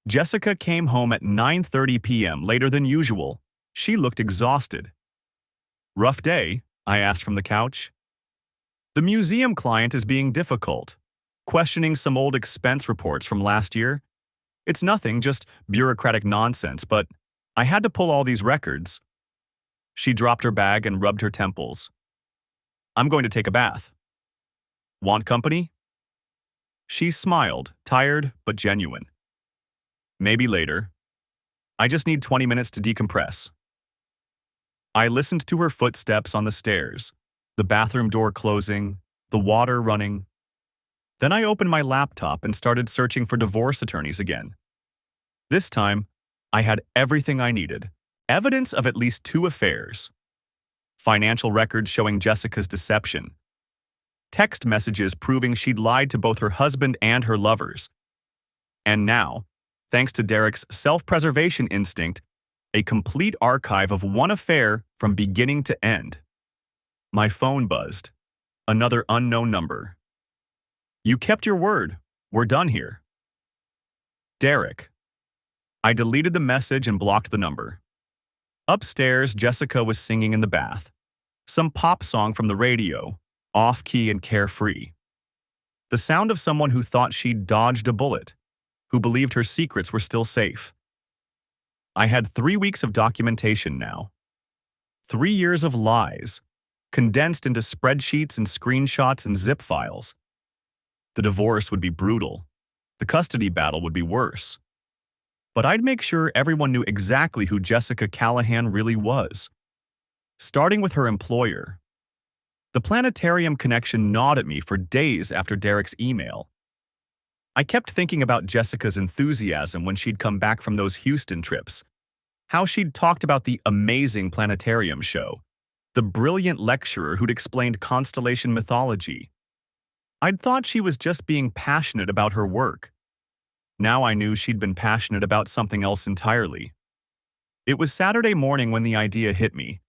Jessica came home at 9:30 p.m. later than usual. She looked exhausted. "Rough day?" I asked from the couch. "The museum client is being difficult, questioning some old expense reports from last year. It's nothing, just bureaucratic nonsense, but I had to pull all these records." She dropped her bag and rubbed her temples. "I'm going to take a bath. Want company?" She smiled, tired but genuine. "Maybe later. I just need 20 minutes to decompress." I listened to her footsteps on the stairs, the bathroom door closing, the water running. Then I opened my laptop and started searching for divorce attorneys again. This time, I had everything I needed. Evidence of at least 2 affairs. Financial records showing Jessica's deception. Text messages proving she'd lied to both her husband and her lovers. And now, thanks to Derek's self-preservation instinct, a complete archive of one affair from beginning to end. My phone buzzed. Another unknown number. "You kept your word. We're done here." Derek. I deleted the message and blocked the number. Upstairs, Jessica was singing in the bath. Some pop song from the radio, off-key and carefree. The sound of someone who thought she'd dodged a bullet, who believed her secrets were still safe. I had 3 weeks of documentation now. 3 years of lies, condensed into spreadsheets and screenshots and zip files. The divorce would be brutal. The custody battle would be worse. But I'd make sure everyone knew exactly who Jessica Callahan really was. Starting with her employer. The planetarium connection gnawed at me for days after Derek's email. I kept thinking about Jessica's enthusiasm when she'd come back from those Houston trips. How she'd talked about the amazing planetarium show, the brilliant lecturer who'd explained constellation mythology. I'd thought she was just being passionate about her work. Now I knew she'd been passionate about something else entirely. It was Saturday morning when the idea hit me.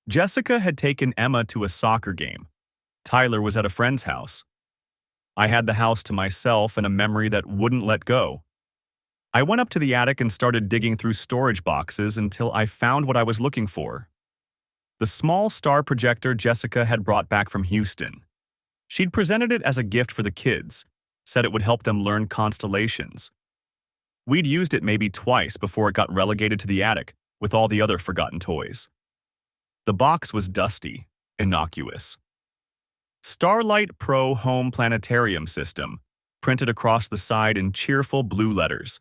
Jessica had taken Emma to a soccer game. Tyler was at a friend's house. I had the house to myself and a memory that wouldn't let go. I went up to the attic and started digging through storage boxes until I found what I was looking for. The small star projector Jessica had brought back from Houston. She'd presented it as a gift for the kids, said it would help them learn constellations. We'd used it maybe twice before it got relegated to the attic with all the other forgotten toys. The box was dusty, innocuous. Starlight Pro Home Planetarium System, printed across the side in cheerful blue letters.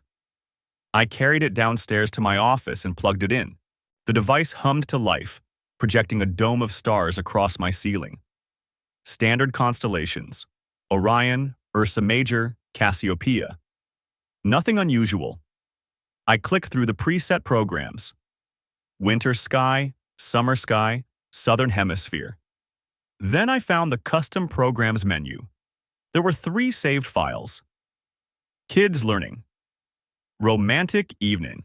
I carried it downstairs to my office and plugged it in. The device hummed to life, projecting a dome of stars across my ceiling. Standard constellations: Orion, Ursa Major, Cassiopeia. Nothing unusual. I clicked through the preset programs. Winter sky, summer sky, southern hemisphere. Then I found the custom programs menu. There were 3 saved files. Kids learning, romantic evening,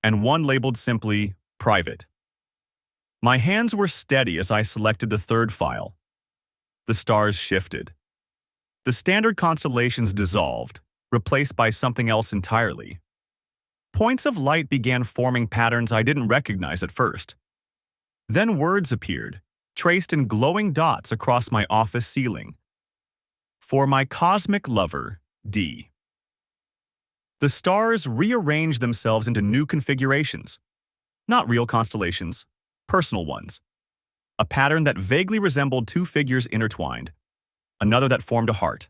and one labeled simply private. My hands were steady as I selected the 3rd file. The stars shifted. The standard constellations dissolved, replaced by something else entirely. Points of light began forming patterns I didn't recognize at first. Then words appeared, traced in glowing dots across my office ceiling. For my cosmic lover, D. The stars rearranged themselves into new configurations. Not real constellations, personal ones. A pattern that vaguely resembled 2 figures intertwined. Another that formed a heart.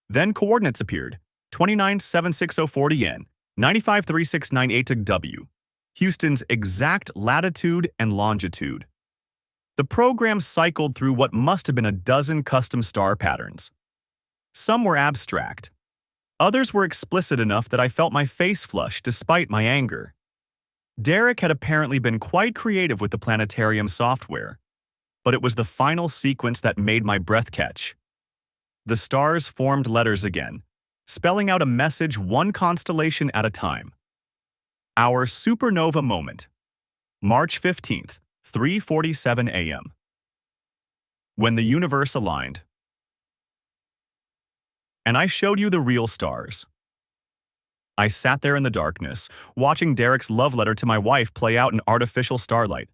Then coordinates appeared: 29,76040 N, 953698 W, Houston's exact latitude and longitude. The program cycled through what must have been a dozen custom star patterns. Some were abstract. Others were explicit enough that I felt my face flush despite my anger. Derek had apparently been quite creative with the planetarium software, but it was the final sequence that made my breath catch. The stars formed letters again, spelling out a message one constellation at a time. Our supernova moment. March 15th, 3:47 a.m. When the universe aligned. And I showed you the real stars. I sat there in the darkness, watching Derek's love letter to my wife play out in artificial starlight.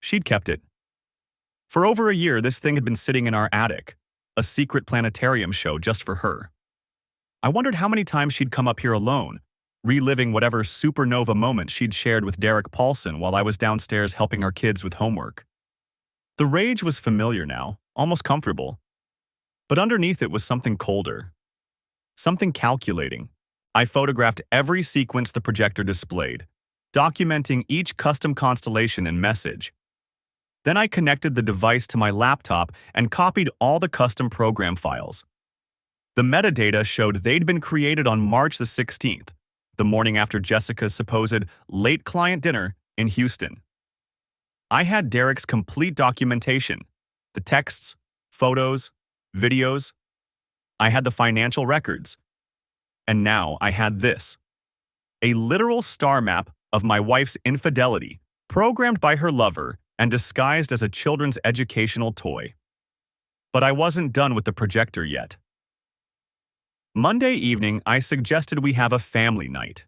She'd kept it. For over a year, this thing had been sitting in our attic, a secret planetarium show just for her. I wondered how many times she'd come up here alone, reliving whatever supernova moment she'd shared with Derek Paulson while I was downstairs helping our kids with homework. The rage was familiar now, almost comfortable. But underneath it was something colder. Something calculating. I photographed every sequence the projector displayed, documenting each custom constellation and message. Then I connected the device to my laptop and copied all the custom program files. The metadata showed they'd been created on March the 16th, the morning after Jessica's supposed late client dinner in Houston. I had Derek's complete documentation, the texts, photos, videos. I had the financial records. And now I had this. A literal star map of my wife's infidelity, programmed by her lover and disguised as a children's educational toy. But I wasn't done with the projector yet. Monday evening, I suggested we have a family night.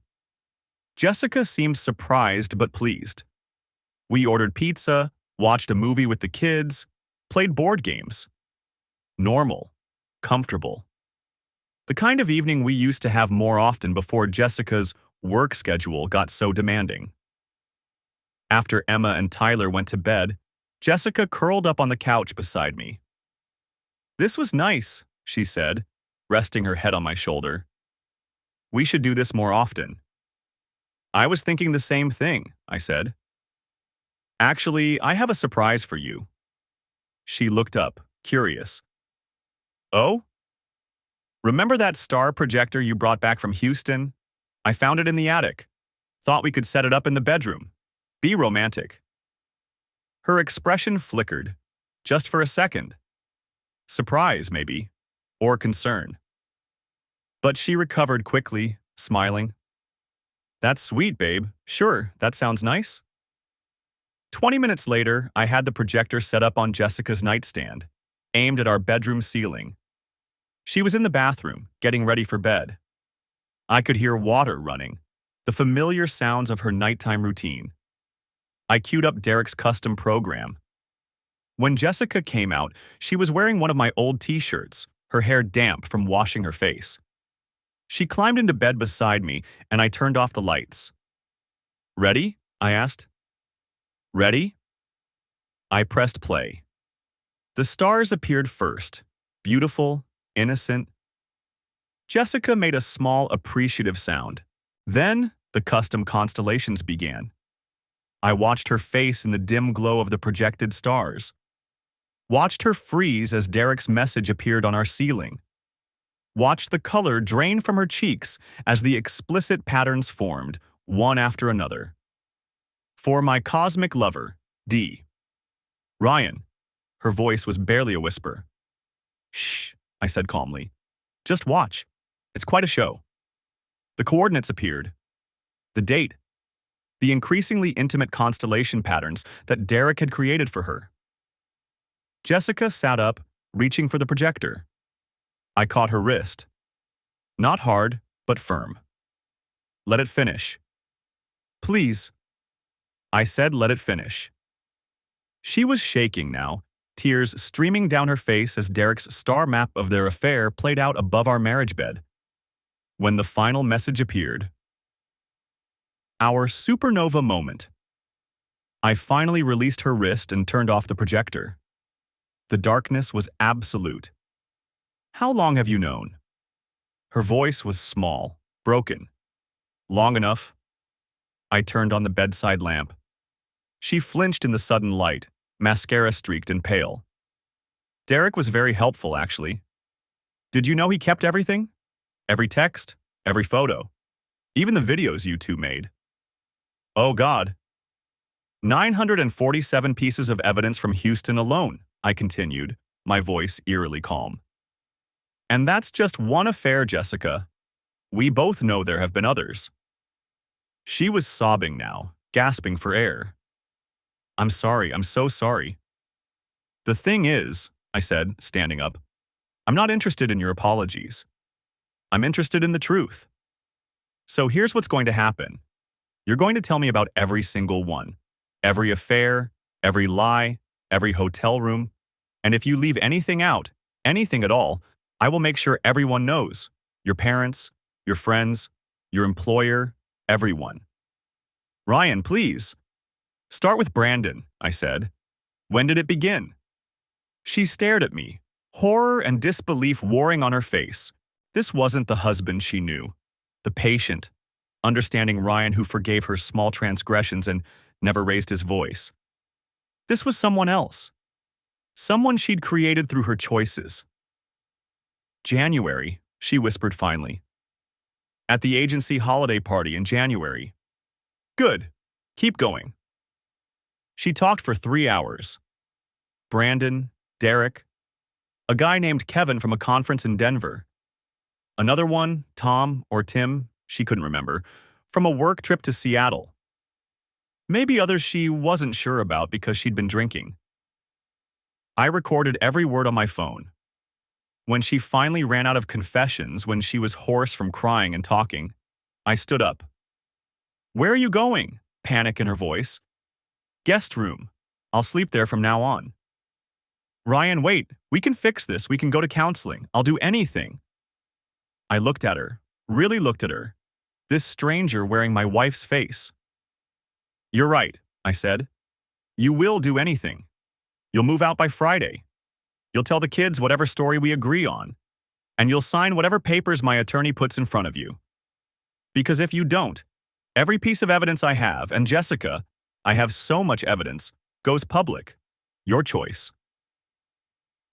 Jessica seemed surprised but pleased. We ordered pizza, watched a movie with the kids, played board games. Normal, comfortable. The kind of evening we used to have more often before Jessica's work schedule got so demanding. After Emma and Tyler went to bed, Jessica curled up on the couch beside me. "This was nice," she said, resting her head on my shoulder. "We should do this more often." "I was thinking the same thing," I said. "Actually, I have a surprise for you." She looked up, curious. "Oh? Remember that star projector you brought back from Houston? I found it in the attic. Thought we could set it up in the bedroom. Be romantic." Her expression flickered, just for a second. Surprise, maybe, or concern. But she recovered quickly, smiling. "That's sweet, babe. Sure, that sounds nice." 20 minutes later, I had the projector set up on Jessica's nightstand, aimed at our bedroom ceiling. She was in the bathroom, getting ready for bed. I could hear water running, the familiar sounds of her nighttime routine. I queued up Derek's custom program. When Jessica came out, she was wearing one of my old t-shirts, her hair damp from washing her face. She climbed into bed beside me, and I turned off the lights. "Ready?" I asked. "Ready?" I pressed play. The stars appeared first, beautiful, innocent. Jessica made a small, appreciative sound. Then, the custom constellations began. I watched her face in the dim glow of the projected stars. Watched her freeze as Derek's message appeared on our ceiling. Watched the color drain from her cheeks as the explicit patterns formed, one after another. "For my cosmic lover, D. Ryan." Her voice was barely a whisper. "Shh," I said calmly. "Just watch. It's quite a show." The coordinates appeared. The date. The increasingly intimate constellation patterns that Derek had created for her. Jessica sat up, reaching for the projector. I caught her wrist. Not hard, but firm. "Let it finish." "Please." I said, "Let it finish." She was shaking now, tears streaming down her face as Derek's star map of their affair played out above our marriage bed. When the final message appeared. Our supernova moment. I finally released her wrist and turned off the projector. The darkness was absolute. "How long have you known?" Her voice was small, broken. "Long enough." I turned on the bedside lamp. She flinched in the sudden light, mascara streaked and pale. "Derek was very helpful, actually. Did you know he kept everything? Every text, every photo, even the videos you two made." "Oh God." 947 pieces of evidence from Houston alone, I continued, my voice eerily calm. "And that's just one affair, Jessica. We both know there have been others." She was sobbing now, gasping for air. "I'm sorry, I'm so sorry." "The thing is," I said, standing up, "I'm not interested in your apologies. I'm interested in the truth." So here's what's going to happen. You're going to tell me about every single one. Every affair, every lie, every hotel room. And if you leave anything out, anything at all, I will make sure everyone knows. Your parents, your friends, your employer, everyone. Ryan, please. Start with Brandon, I said. When did it begin? She stared at me, horror and disbelief warring on her face. This wasn't the husband she knew. The patient, understanding Ryan who forgave her small transgressions and never raised his voice. This was someone else. Someone she'd created through her choices. January, she whispered finally. At the agency holiday party in January. Good. Keep going. She talked for 3 hours. Brandon, Derek, a guy named Kevin from a conference in Denver. Another one, Tom or Tim, she couldn't remember, from a work trip to Seattle. Maybe others she wasn't sure about because she'd been drinking. I recorded every word on my phone. When she finally ran out of confessions, when she was hoarse from crying and talking, I stood up. Where are you going? Panic in her voice. Guest room. I'll sleep there from now on. Ryan, wait. We can fix this. We can go to counseling. I'll do anything. I looked at her, really looked at her. This stranger wearing my wife's face. You're right, I said. You will do anything. You'll move out by Friday. You'll tell the kids whatever story we agree on. And you'll sign whatever papers my attorney puts in front of you. Because if you don't, every piece of evidence I have, and Jessica, I have so much evidence, goes public. Your choice.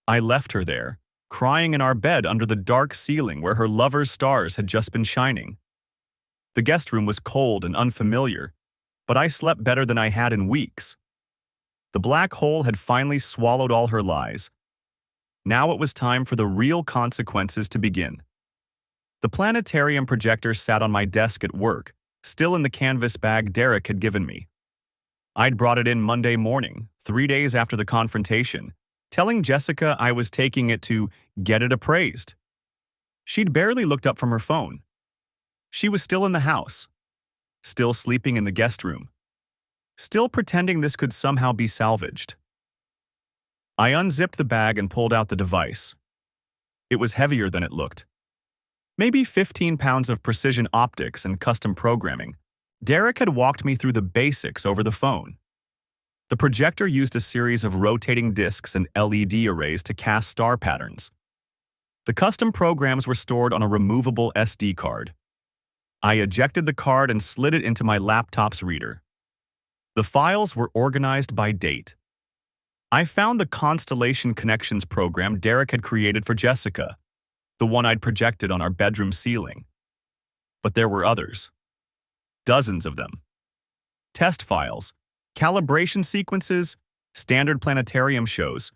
I left her there, crying in our bed under the dark ceiling where her lover's stars had just been shining. The guest room was cold and unfamiliar, but I slept better than I had in weeks. The black hole had finally swallowed all her lies. Now it was time for the real consequences to begin. The planetarium projector sat on my desk at work, still in the canvas bag Derek had given me. I'd brought it in Monday morning, 3 days after the confrontation, telling Jessica I was taking it to get it appraised. She'd barely looked up from her phone. She was still in the house, still sleeping in the guest room, still pretending this could somehow be salvaged. I unzipped the bag and pulled out the device. It was heavier than it looked. Maybe 15 pounds of precision optics and custom programming. Derek had walked me through the basics over the phone. The projector used a series of rotating discs and LED arrays to cast star patterns. The custom programs were stored on a removable SD card. I ejected the card and slid it into my laptop's reader. The files were organized by date. I found the Constellation Connections program Derek had created for Jessica, the one I'd projected on our bedroom ceiling. But there were others. Dozens of them. Test files, calibration sequences, standard planetarium shows.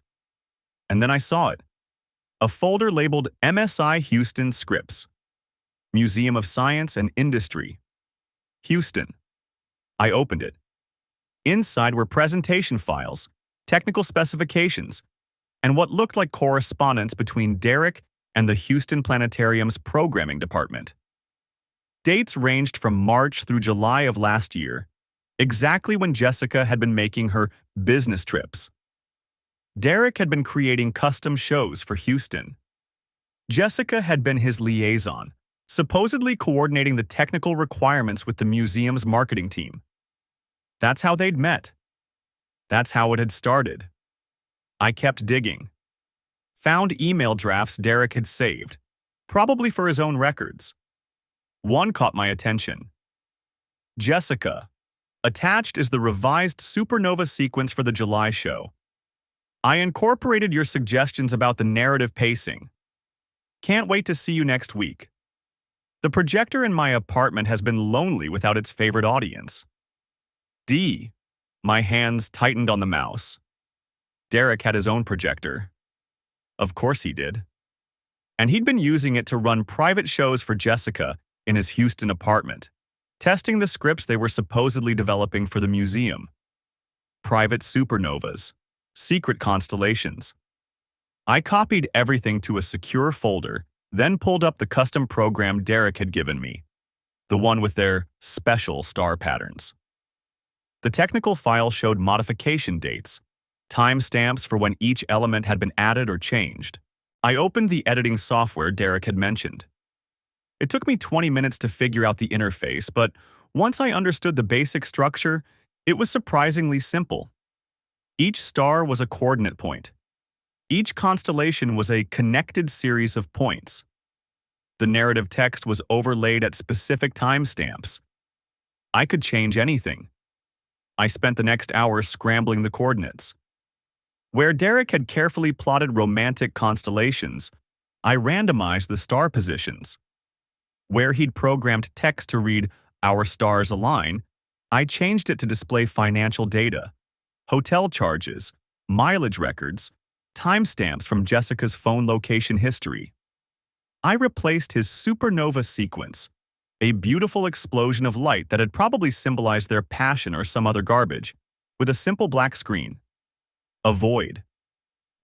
And then I saw it. A folder labeled MSI Houston Scripts. Museum of Science and Industry. Houston. I opened it. Inside were presentation files, technical specifications, and what looked like correspondence between Derek and the Houston Planetarium's programming department. Dates ranged from March through July of last year, exactly when Jessica had been making her business trips. Derek had been creating custom shows for Houston. Jessica had been his liaison, supposedly coordinating the technical requirements with the museum's marketing team. That's how they'd met. That's how it had started. I kept digging. Found email drafts Derek had saved, probably for his own records. One caught my attention. Jessica. Attached is the revised supernova sequence for the July show. I incorporated your suggestions about the narrative pacing. Can't wait to see you next week. The projector in my apartment has been lonely without its favorite audience. D. My hands tightened on the mouse. Derek had his own projector. Of course he did. And he'd been using it to run private shows for Jessica in his Houston apartment, testing the scripts they were supposedly developing for the museum. Private supernovas, secret constellations. I copied everything to a secure folder, then pulled up the custom program Derek had given me. the one with their special star patterns. The technical file showed modification dates, timestamps for when each element had been added or changed. I opened the editing software Derek had mentioned. It took me 20 minutes to figure out the interface, but once I understood the basic structure, it was surprisingly simple. Each star was a coordinate point. Each constellation was a connected series of points. The narrative text was overlaid at specific timestamps. I could change anything. I spent the next hour scrambling the coordinates. Where Derek had carefully plotted romantic constellations, I randomized the star positions. Where he'd programmed text to read "Our stars align," I changed it to display financial data, hotel charges, mileage records, timestamps from Jessica's phone location history. I replaced his supernova sequence, a beautiful explosion of light that had probably symbolized their passion or some other garbage, with a simple black screen. A void.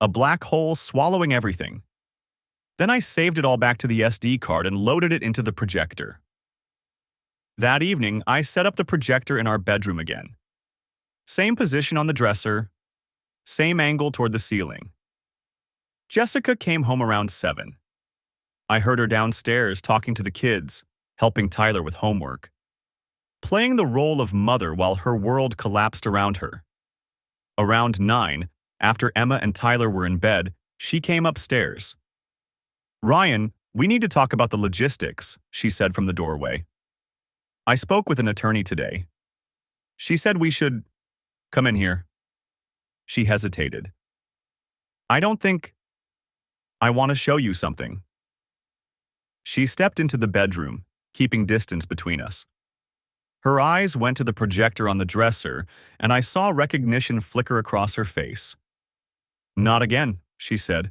A black hole swallowing everything. Then I saved it all back to the SD card and loaded it into the projector. That evening, I set up the projector in our bedroom again. Same position on the dresser, same angle toward the ceiling. Jessica came home around 7. I heard her downstairs talking to the kids, helping Tyler with homework, playing the role of mother while her world collapsed around her. Around 9, after Emma and Tyler were in bed, she came upstairs. "Ryan, we need to talk about the logistics," she said from the doorway. "I spoke with an attorney today. She said we should come in here." She hesitated. "I don't think I want to show you something." She stepped into the bedroom, keeping distance between us. Her eyes went to the projector on the dresser, and I saw recognition flicker across her face. "Not again," she said.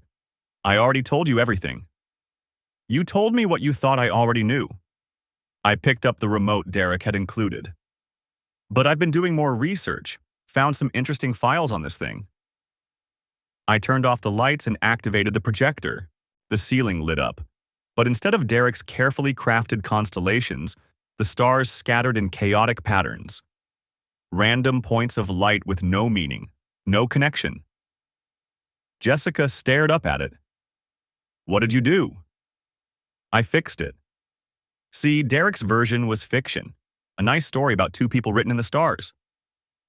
"I already told you everything. You told me what you thought I already knew." I picked up the remote Derek had included. "But I've been doing more research, found some interesting files on this thing." I turned off the lights and activated the projector. The ceiling lit up, but instead of Derek's carefully crafted constellations, the stars scattered in chaotic patterns. Random points of light with no meaning, no connection. Jessica stared up at it. "What did you do?" "I fixed it." See, Derek's version was fiction, a nice story about two people written in the stars.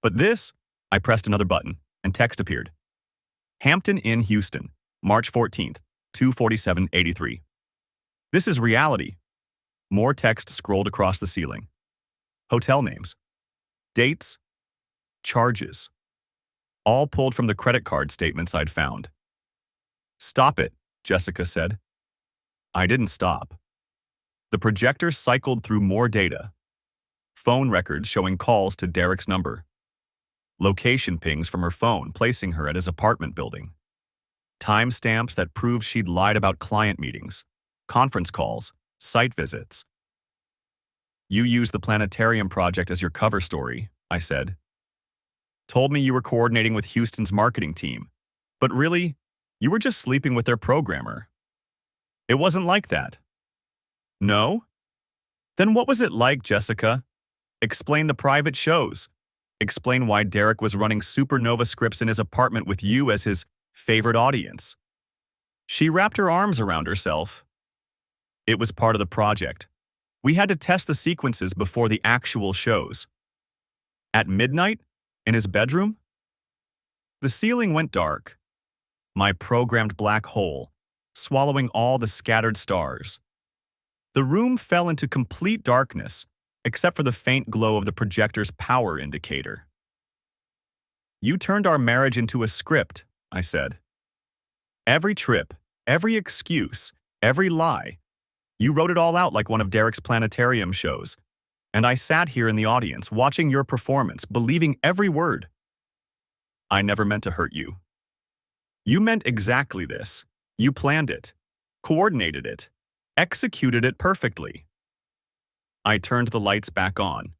But this, I pressed another button, and text appeared. Hampton Inn, Houston, March 14th, 2:47:83. This is reality. More text scrolled across the ceiling. Hotel names, dates, charges, all pulled from the credit card statements I'd found. "Stop it," Jessica said. I didn't stop. The projector cycled through more data. Phone records showing calls to Derek's number. Location pings from her phone placing her at his apartment building. Timestamps that proved she'd lied about client meetings, conference calls, site visits. "You used the planetarium project as your cover story," I said. "Told me you were coordinating with Houston's marketing team, but really, you were just sleeping with their programmer." "It wasn't like that." "No? Then what was it like, Jessica? Explain the private shows. Explain why Derek was running supernova scripts in his apartment with you as his favorite audience." She wrapped her arms around herself. "It was part of the project. We had to test the sequences before the actual shows." At midnight? In his bedroom? The ceiling went dark. My programmed black hole, swallowing all the scattered stars. The room fell into complete darkness, except for the faint glow of the projector's power indicator. "You turned our marriage into a script," I said. "Every trip, every excuse, every lie. You wrote it all out like one of Derek's planetarium shows, and I sat here in the audience watching your performance, believing every word. I never meant to hurt you. You meant exactly this. You planned it, coordinated it, executed it perfectly." I turned the lights back on.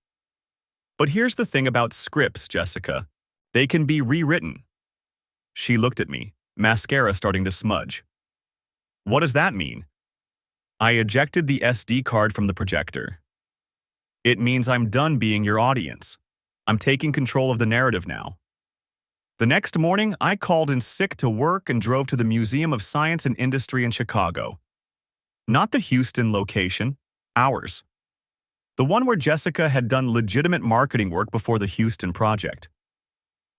"But here's the thing about scripts, Jessica. They can be rewritten." She looked at me, mascara starting to smudge. "What does that mean?" I ejected the SD card from the projector. It means I'm done being your audience. I'm taking control of the narrative now. The next morning, I called in sick to work and drove to the Museum of Science and Industry in Chicago. Not the Houston location, ours. The one where Jessica had done legitimate marketing work before the Houston project.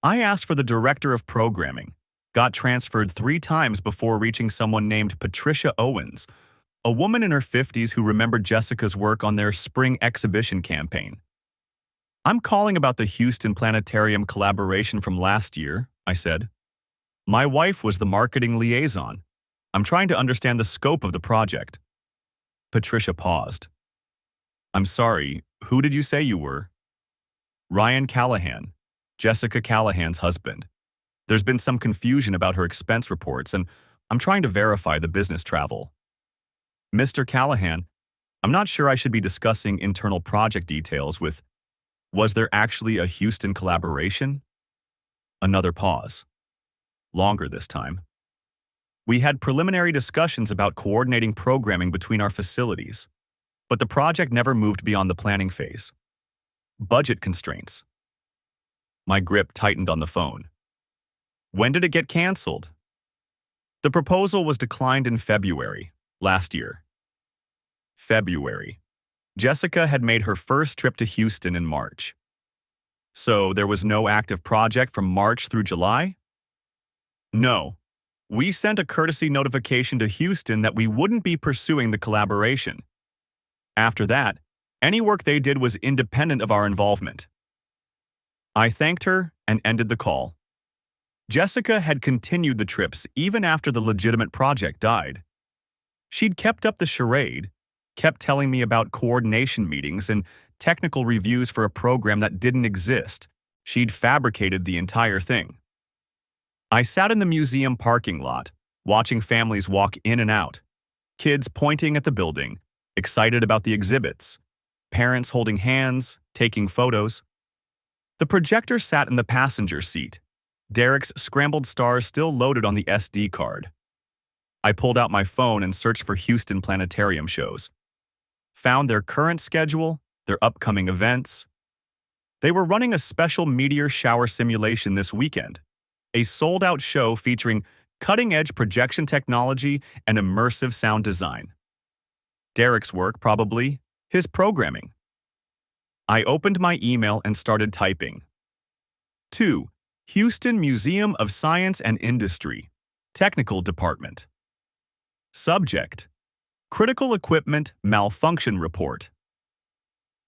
I asked for the director of programming, got transferred 3 times before reaching someone named Patricia Owens, a woman in her 50s who remembered Jessica's work on their spring exhibition campaign. I'm calling about the Houston Planetarium collaboration from last year, I said. My wife was the marketing liaison. I'm trying to understand the scope of the project. Patricia paused. I'm sorry, who did you say you were? Ryan Callahan, Jessica Callahan's husband. There's been some confusion about her expense reports, and I'm trying to verify the business travel. Mr. Callahan, I'm not sure I should be discussing internal project details with... Was there actually a Houston collaboration? Another pause. Longer this time. We had preliminary discussions about coordinating programming between our facilities, but the project never moved beyond the planning phase. Budget constraints. My grip tightened on the phone. When did it get canceled? The proposal was declined in February, last year. February. Jessica had made her first trip to Houston in March. So there was no active project from March through July? No. We sent a courtesy notification to Houston that we wouldn't be pursuing the collaboration. After that, any work they did was independent of our involvement. I thanked her and ended the call. Jessica had continued the trips even after the legitimate project died. She'd kept up the charade, kept telling me about coordination meetings and technical reviews for a program that didn't exist. She'd fabricated the entire thing. I sat in the museum parking lot, watching families walk in and out, kids pointing at the building, excited about the exhibits, parents holding hands, taking photos. The projector sat in the passenger seat, Derek's scrambled stars still loaded on the SD card. I pulled out my phone and searched for Houston Planetarium shows. Found their current schedule, their upcoming events. They were running a special meteor shower simulation this weekend, a sold-out show featuring cutting-edge projection technology and immersive sound design. Derek's work, probably, his programming. I opened my email and started typing. 2. Houston Museum of Science and Industry, Technical Department. Subject: Critical Equipment Malfunction Report.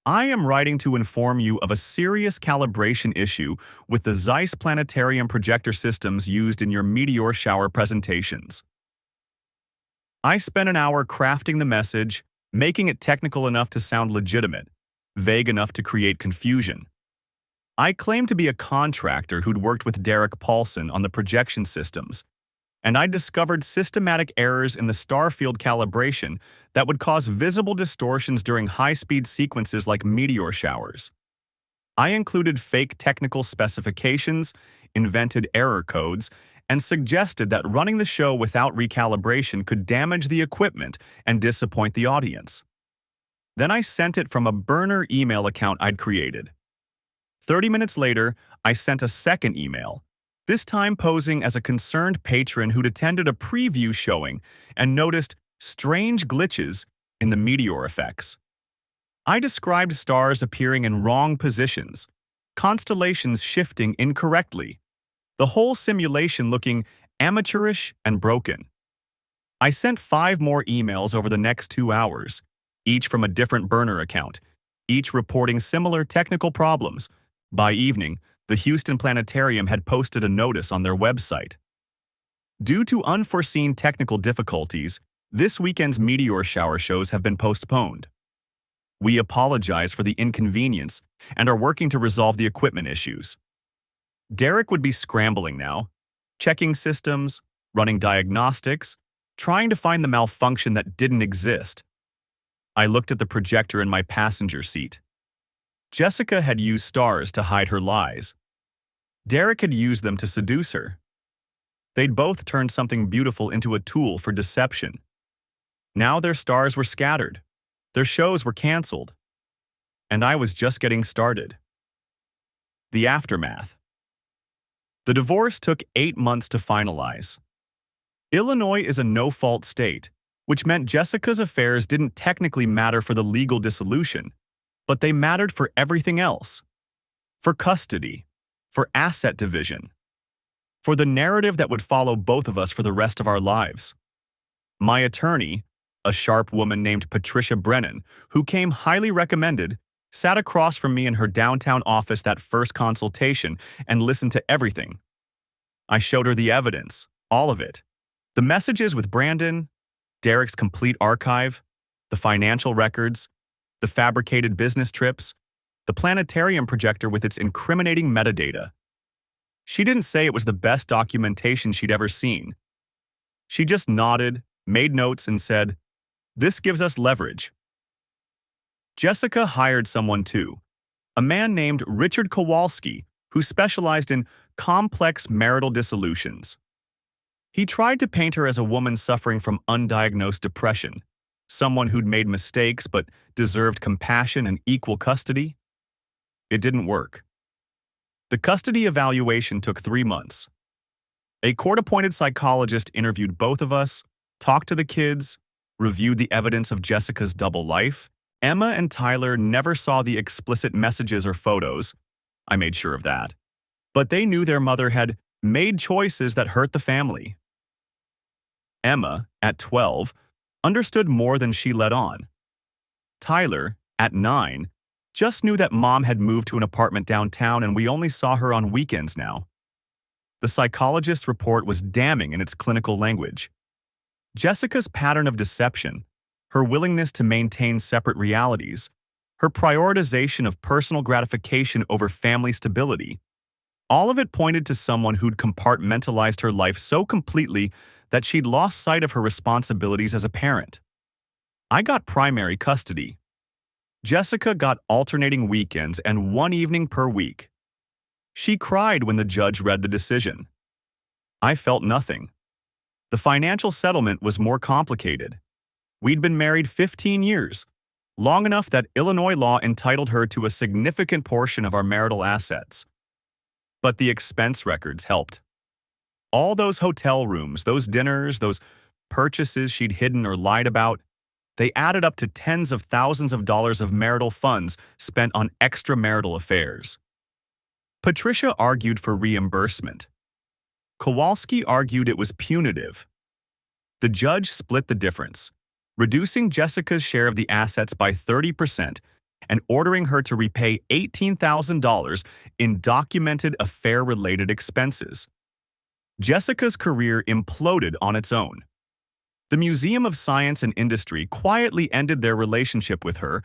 I am writing to inform you of a serious calibration issue with the Zeiss Planetarium projector systems used in your meteor shower presentations. I spent an hour crafting the message, making it technical enough to sound legitimate, vague enough to create confusion. I claimed to be a contractor who'd worked with Derek Paulson on the projection systems, and I discovered systematic errors in the star field calibration that would cause visible distortions during high-speed sequences like meteor showers. I included fake technical specifications, invented error codes, and suggested that running the show without recalibration could damage the equipment and disappoint the audience. Then I sent it from a burner email account I'd created. 30 minutes later, I sent a second email, this time posing as a concerned patron who'd attended a preview showing and noticed strange glitches in the meteor effects. I described stars appearing in wrong positions, constellations shifting incorrectly, the whole simulation looking amateurish and broken. I sent 5 more emails over the next 2 hours, each from a different burner account, each reporting similar technical problems. By evening, the Houston Planetarium had posted a notice on their website. Due to unforeseen technical difficulties, this weekend's meteor shower shows have been postponed. We apologize for the inconvenience and are working to resolve the equipment issues. Derek would be scrambling now, checking systems, running diagnostics, trying to find the malfunction that didn't exist. I looked at the projector in my passenger seat. Jessica had used stars to hide her lies. Derek had used them to seduce her. They'd both turned something beautiful into a tool for deception. Now their stars were scattered. Their shows were canceled. And I was just getting started. The aftermath. The divorce took 8 months to finalize. Illinois is a no-fault state, which meant Jessica's affairs didn't technically matter for the legal dissolution, but they mattered for everything else. For custody, for asset division, for the narrative that would follow both of us for the rest of our lives. My attorney, a sharp woman named Patricia Brennan, who came highly recommended, sat across from me in her downtown office that first consultation and listened to everything. I showed her the evidence, all of it. The messages with Brandon, Derek's complete archive, the financial records, the fabricated business trips, the planetarium projector with its incriminating metadata. She didn't say it was the best documentation she'd ever seen. She just nodded, made notes, and said, "This gives us leverage." Jessica hired someone too, a man named Richard Kowalski, who specialized in complex marital dissolutions. He tried to paint her as a woman suffering from undiagnosed depression, someone who'd made mistakes but deserved compassion and equal custody. It didn't work. The custody evaluation took 3 months. A court-appointed psychologist interviewed both of us, talked to the kids, reviewed the evidence of Jessica's double life. Emma and Tyler never saw the explicit messages or photos. I made sure of that. But they knew their mother had made choices that hurt the family. Emma, at 12, understood more than she let on. Tyler, at 9, just knew that mom had moved to an apartment downtown and we only saw her on weekends now. The psychologist's report was damning in its clinical language. Jessica's pattern of deception, her willingness to maintain separate realities, her prioritization of personal gratification over family stability, all of it pointed to someone who'd compartmentalized her life so completely that she'd lost sight of her responsibilities as a parent. I got primary custody. Jessica got alternating weekends and 1 evening per week. She cried when the judge read the decision. I felt nothing. The financial settlement was more complicated. We'd been married 15 years, long enough that Illinois law entitled her to a significant portion of our marital assets. But the expense records helped. All those hotel rooms, those dinners, those purchases she'd hidden or lied about, they added up to tens of thousands of dollars of marital funds spent on extramarital affairs. Patricia argued for reimbursement. Kowalski argued it was punitive. The judge split the difference, reducing Jessica's share of the assets by 30% and ordering her to repay $18,000 in documented affair-related expenses. Jessica's career imploded on its own. The Museum of Science and Industry quietly ended their relationship with her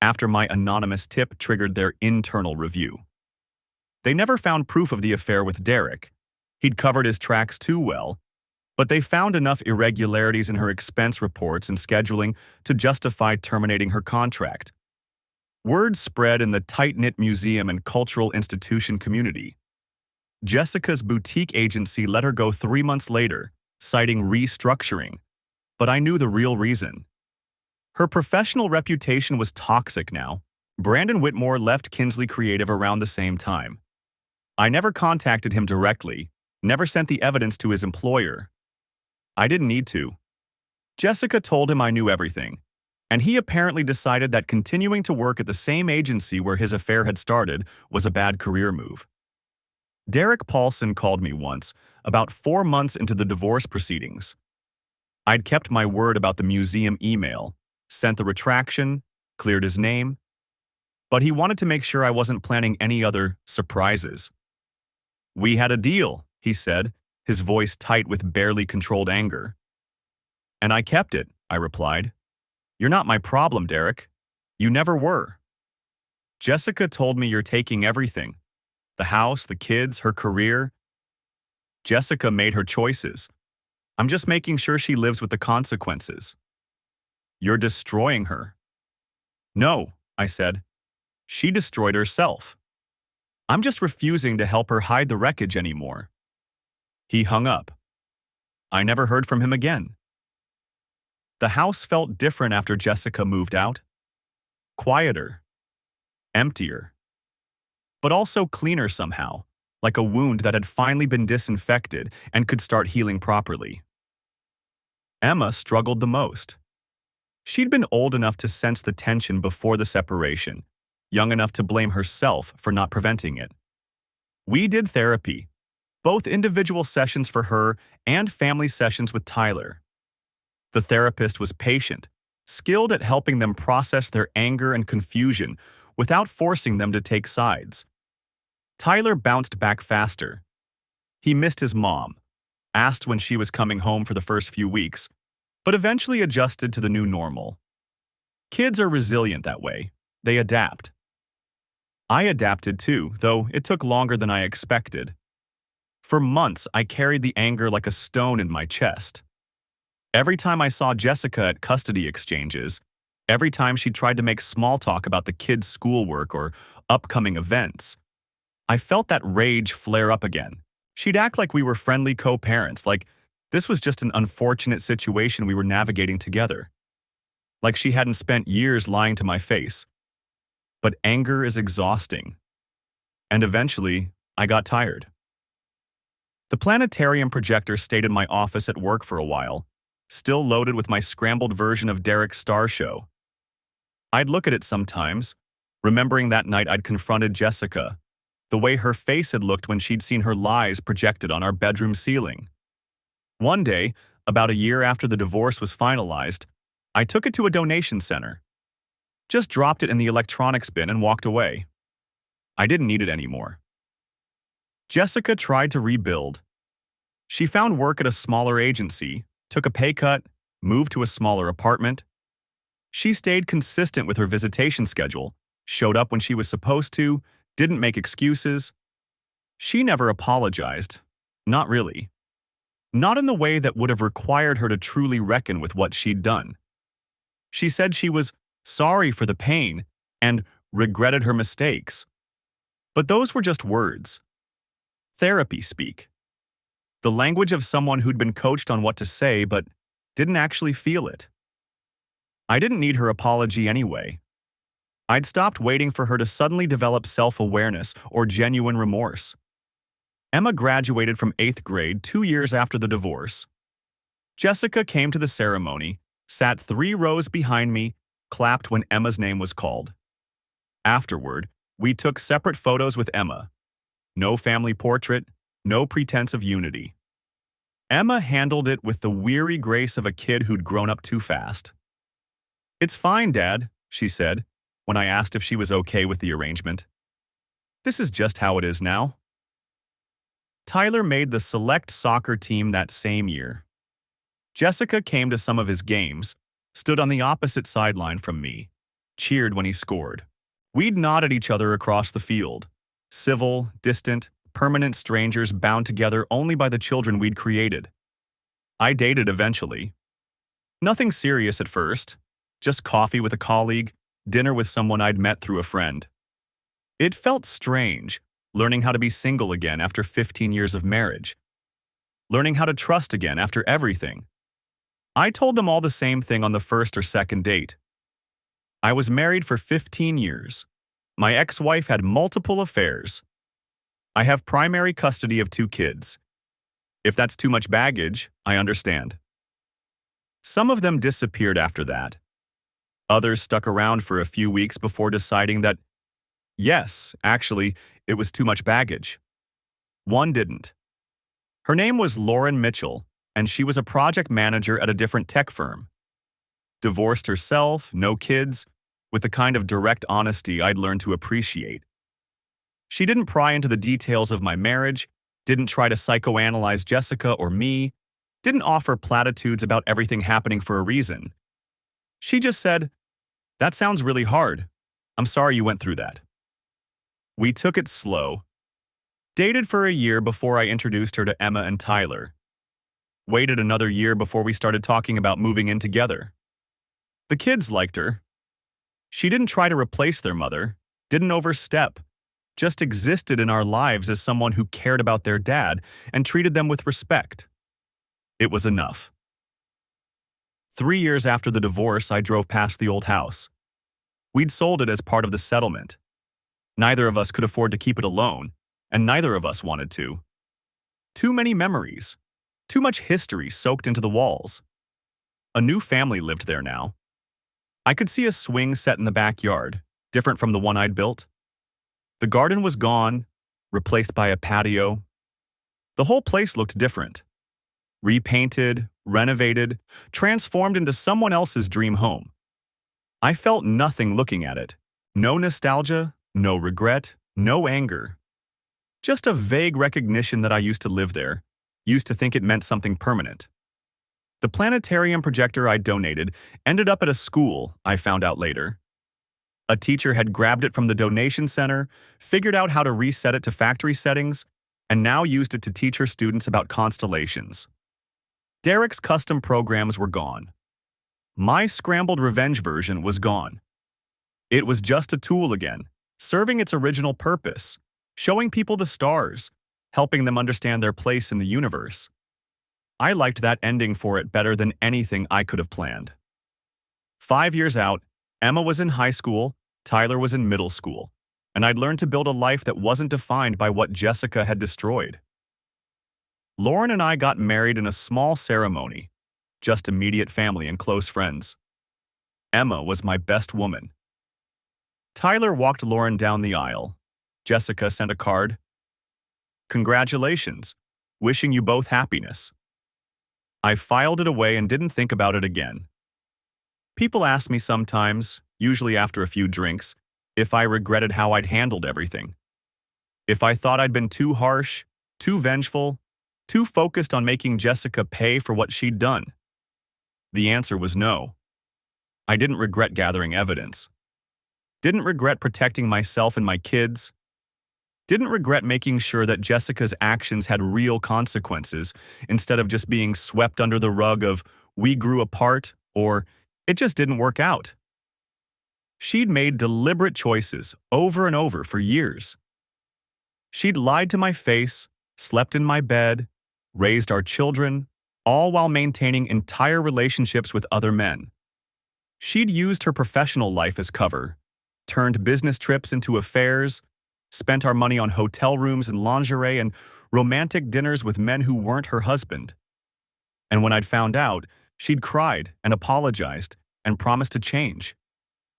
after my anonymous tip triggered their internal review. They never found proof of the affair with Derek. He'd covered his tracks too well, but they found enough irregularities in her expense reports and scheduling to justify terminating her contract. Word spread in the tight-knit museum and cultural institution community. Jessica's boutique agency let her go 3 months later, citing restructuring, but I knew the real reason. Her professional reputation was toxic now. Brandon Whitmore left Kinsley Creative around the same time. I never contacted him directly, never sent the evidence to his employer. I didn't need to. Jessica told him I knew everything, and he apparently decided that continuing to work at the same agency where his affair had started was a bad career move. Derek Paulson called me once, about 4 months into the divorce proceedings. I'd kept my word about the museum email, sent the retraction, cleared his name, but he wanted to make sure I wasn't planning any other surprises. "We had a deal," he said, his voice tight with barely controlled anger. "And I kept it," I replied. "You're not my problem, Derek. You never were." "Jessica told me you're taking everything. The house, the kids, her career. Jessica made her choices. I'm just making sure she lives with the consequences." "You're destroying her." "No," I said. "She destroyed herself. I'm just refusing to help her hide the wreckage anymore." He hung up. I never heard from him again. The house felt different after Jessica moved out. Quieter. emptier, but also cleaner somehow, like a wound that had finally been disinfected and could start healing properly. Emma struggled the most. She'd been old enough to sense the tension before the separation, young enough to blame herself for not preventing it. We did therapy, both individual sessions for her and family sessions with Tyler. The therapist was patient, skilled at helping them process their anger and confusion without forcing them to take sides. Tyler bounced back faster. He missed his mom, asked when she was coming home for the first few weeks, but eventually adjusted to the new normal. Kids are resilient that way. They adapt. I adapted too, though it took longer than I expected. For months, I carried the anger like a stone in my chest. Every time I saw Jessica at custody exchanges, every time she tried to make small talk about the kids' schoolwork or upcoming events, I felt that rage flare up again. She'd act like we were friendly co-parents, like this was just an unfortunate situation we were navigating together. Like she hadn't spent years lying to my face. But anger is exhausting. And eventually, I got tired. The planetarium projector stayed in my office at work for a while, still loaded with my scrambled version of Derek's Star Show. I'd look at it sometimes, remembering that night I'd confronted Jessica, the way her face had looked when she'd seen her lies projected on our bedroom ceiling. One day, about a year after the divorce was finalized, I took it to a donation center. Just dropped it in the electronics bin and walked away. I didn't need it anymore. Jessica tried to rebuild. She found work at a smaller agency, took a pay cut, moved to a smaller apartment. She stayed consistent with her visitation schedule, showed up when she was supposed to, didn't make excuses. She never apologized. Not really. Not in the way that would have required her to truly reckon with what she'd done. She said she was sorry for the pain and regretted her mistakes. But those were just words. Therapy speak. The language of someone who'd been coached on what to say but didn't actually feel it. I didn't need her apology anyway. I'd stopped waiting for her to suddenly develop self-awareness or genuine remorse. Emma graduated from 8th grade 2 years after the divorce. Jessica came to the ceremony, sat 3 rows behind me, clapped when Emma's name was called. Afterward, we took separate photos with Emma. No family portrait, no pretense of unity. Emma handled it with the weary grace of a kid who'd grown up too fast. "It's fine, Dad," she said, when I asked if she was okay with the arrangement. "This is just how it is now." Tyler made the select soccer team that same year. Jessica came to some of his games, stood on the opposite sideline from me, cheered when he scored. We'd nod at each other across the field, civil, distant, permanent strangers bound together only by the children we'd created. I dated eventually. Nothing serious at first, just coffee with a colleague, dinner with someone I'd met through a friend. It felt strange, learning how to be single again after 15 years of marriage. Learning how to trust again after everything. I told them all the same thing on the first or second date. I was married for 15 years. My ex-wife had multiple affairs. I have primary custody of 2 kids. If that's too much baggage, I understand. Some of them disappeared after that. Others stuck around for a few weeks before deciding that, yes, actually, it was too much baggage. One didn't. Her name was Lauren Mitchell, and she was a project manager at a different tech firm. Divorced herself, no kids, with the kind of direct honesty I'd learned to appreciate. She didn't pry into the details of my marriage, didn't try to psychoanalyze Jessica or me, didn't offer platitudes about everything happening for a reason. She just said, "That sounds really hard. I'm sorry you went through that." We took it slow. Dated for a year before I introduced her to Emma and Tyler. Waited another year before we started talking about moving in together. The kids liked her. She didn't try to replace their mother, didn't overstep, just existed in our lives as someone who cared about their dad and treated them with respect. It was enough. 3 years after the divorce, I drove past the old house. We'd sold it as part of the settlement. Neither of us could afford to keep it alone, and neither of us wanted to. Too many memories. Too much history soaked into the walls. A new family lived there now. I could see a swing set in the backyard, different from the one I'd built. The garden was gone, replaced by a patio. The whole place looked different. Repainted, renovated, transformed into someone else's dream home. I felt nothing looking at it. No nostalgia, no regret, no anger. Just a vague recognition that I used to live there, used to think it meant something permanent. The planetarium projector I'd donated ended up at a school, I found out later. A teacher had grabbed it from the donation center, figured out how to reset it to factory settings, and now used it to teach her students about constellations. Derek's custom programs were gone. My scrambled revenge version was gone. It was just a tool again, serving its original purpose, showing people the stars, helping them understand their place in the universe. I liked that ending for it better than anything I could have planned. 5 years out, Emma was in high school, Tyler was in middle school, and I'd learned to build a life that wasn't defined by what Jessica had destroyed. Lauren and I got married in a small ceremony, just immediate family and close friends. Emma was my best woman. Tyler walked Lauren down the aisle. Jessica sent a card. "Congratulations. Wishing you both happiness." I filed it away and didn't think about it again. People ask me sometimes, usually after a few drinks, if I regretted how I'd handled everything. If I thought I'd been too harsh, too vengeful, too focused on making Jessica pay for what she'd done. The answer was no. I didn't regret gathering evidence. Didn't regret protecting myself and my kids. Didn't regret making sure that Jessica's actions had real consequences instead of just being swept under the rug of "we grew apart" or "it just didn't work out." She'd made deliberate choices over and over for years. She'd lied to my face, slept in my bed, raised our children, all while maintaining entire relationships with other men. She'd used her professional life as cover, turned business trips into affairs, spent our money on hotel rooms and lingerie and romantic dinners with men who weren't her husband. And when I'd found out, she'd cried and apologized and promised to change,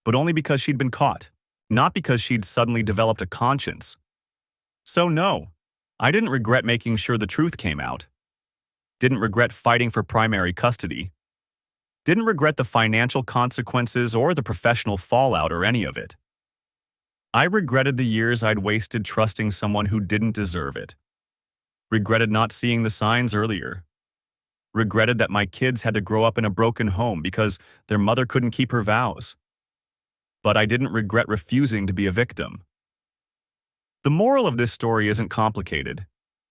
but only because she'd been caught, not because she'd suddenly developed a conscience. So no, I didn't regret making sure the truth came out. Didn't regret fighting for primary custody. Didn't regret the financial consequences or the professional fallout or any of it. I regretted the years I'd wasted trusting someone who didn't deserve it. Regretted not seeing the signs earlier. Regretted that my kids had to grow up in a broken home because their mother couldn't keep her vows. But I didn't regret refusing to be a victim. The moral of this story isn't complicated.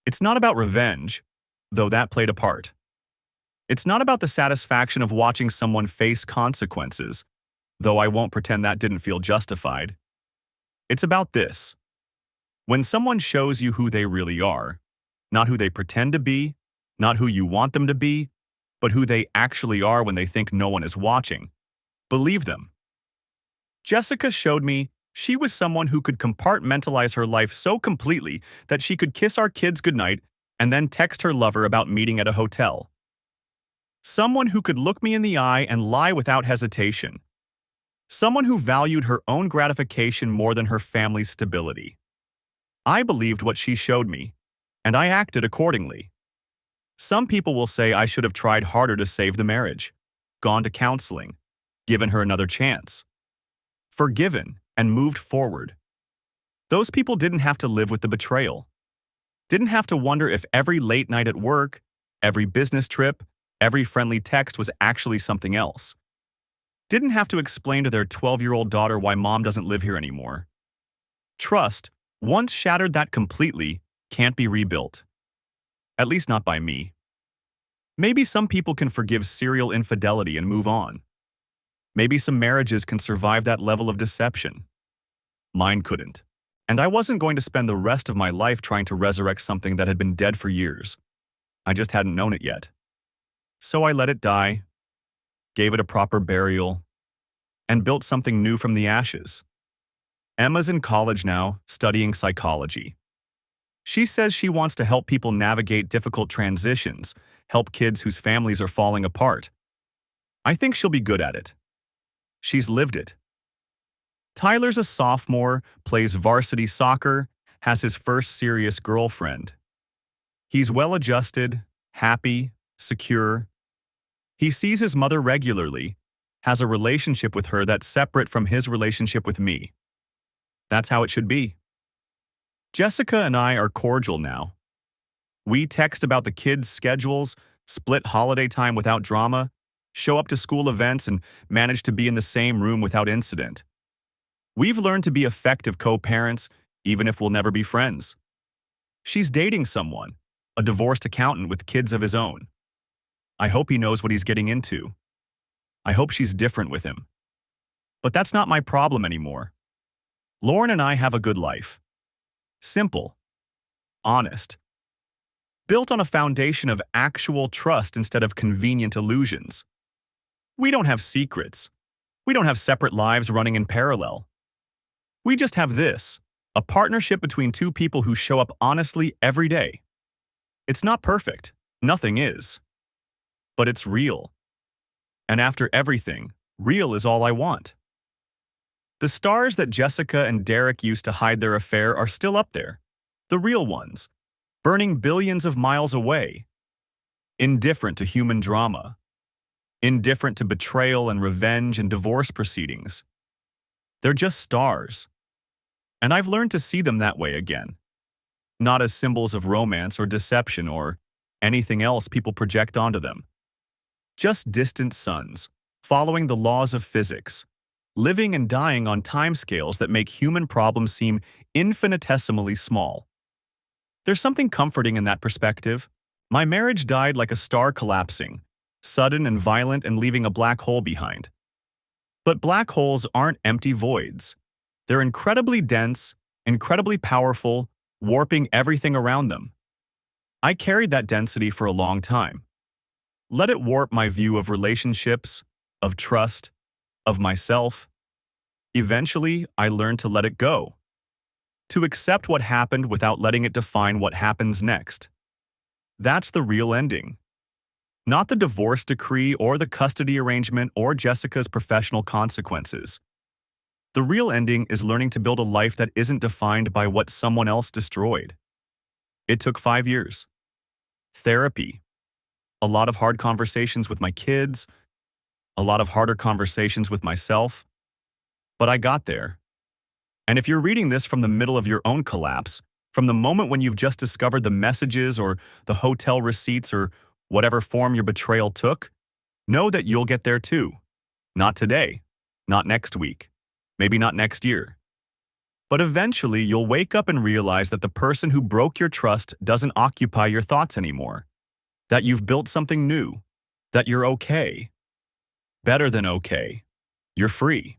It's not about revenge, though that played a part. It's not about the satisfaction of watching someone face consequences, though I won't pretend that didn't feel justified. It's about this. When someone shows you who they really are, not who they pretend to be, not who you want them to be, but who they actually are when they think no one is watching, believe them. Jessica showed me she was someone who could compartmentalize her life so completely that she could kiss our kids goodnight and then text her lover about meeting at a hotel. Someone who could look me in the eye and lie without hesitation. Someone who valued her own gratification more than her family's stability. I believed what she showed me, and I acted accordingly. Some people will say I should have tried harder to save the marriage, gone to counseling, given her another chance, forgiven, and moved forward. Those people didn't have to live with the betrayal. Didn't have to wonder if every late night at work, every business trip, every friendly text was actually something else. Didn't have to explain to their 12-year-old daughter why mom doesn't live here anymore. Trust, once shattered that completely, can't be rebuilt. At least not by me. Maybe some people can forgive serial infidelity and move on. Maybe some marriages can survive that level of deception. Mine couldn't. And I wasn't going to spend the rest of my life trying to resurrect something that had been dead for years. I just hadn't known it yet. So I let it die, gave it a proper burial, and built something new from the ashes. Emma's in college now, studying psychology. She says she wants to help people navigate difficult transitions, help kids whose families are falling apart. I think she'll be good at it. She's lived it. Tyler's a sophomore, plays varsity soccer, has his first serious girlfriend. He's well-adjusted, happy, secure. He sees his mother regularly, has a relationship with her that's separate from his relationship with me. That's how it should be. Jessica and I are cordial now. We text about the kids' schedules, split holiday time without drama, show up to school events, and manage to be in the same room without incident. We've learned to be effective co-parents, even if we'll never be friends. She's dating someone, a divorced accountant with kids of his own. I hope he knows what he's getting into. I hope she's different with him. But that's not my problem anymore. Lauren and I have a good life. Simple. Honest. Built on a foundation of actual trust instead of convenient illusions. We don't have secrets. We don't have separate lives running in parallel. We just have this, a partnership between two people who show up honestly every day. It's not perfect. Nothing is. But it's real. And after everything, real is all I want. The stars that Jessica and Derek used to hide their affair are still up there. The real ones, burning billions of miles away. Indifferent to human drama. Indifferent to betrayal and revenge and divorce proceedings. They're just stars. And I've learned to see them that way again. Not as symbols of romance or deception or anything else people project onto them. Just distant suns, following the laws of physics, living and dying on timescales that make human problems seem infinitesimally small. There's something comforting in that perspective. My marriage died like a star collapsing, sudden and violent and leaving a black hole behind. But black holes aren't empty voids. They're incredibly dense, incredibly powerful, warping everything around them. I carried that density for a long time. Let it warp my view of relationships, of trust, of myself. Eventually, I learned to let it go. To accept what happened without letting it define what happens next. That's the real ending. Not the divorce decree or the custody arrangement or Jessica's professional consequences. The real ending is learning to build a life that isn't defined by what someone else destroyed. It took 5 years. Therapy. A lot of hard conversations with my kids. A lot of harder conversations with myself. But I got there. And if you're reading this from the middle of your own collapse, from the moment when you've just discovered the messages or the hotel receipts or whatever form your betrayal took, know that you'll get there too. Not today, not next week, maybe not next year. But eventually you'll wake up and realize that the person who broke your trust doesn't occupy your thoughts anymore. That you've built something new. That you're okay. Better than okay. You're free.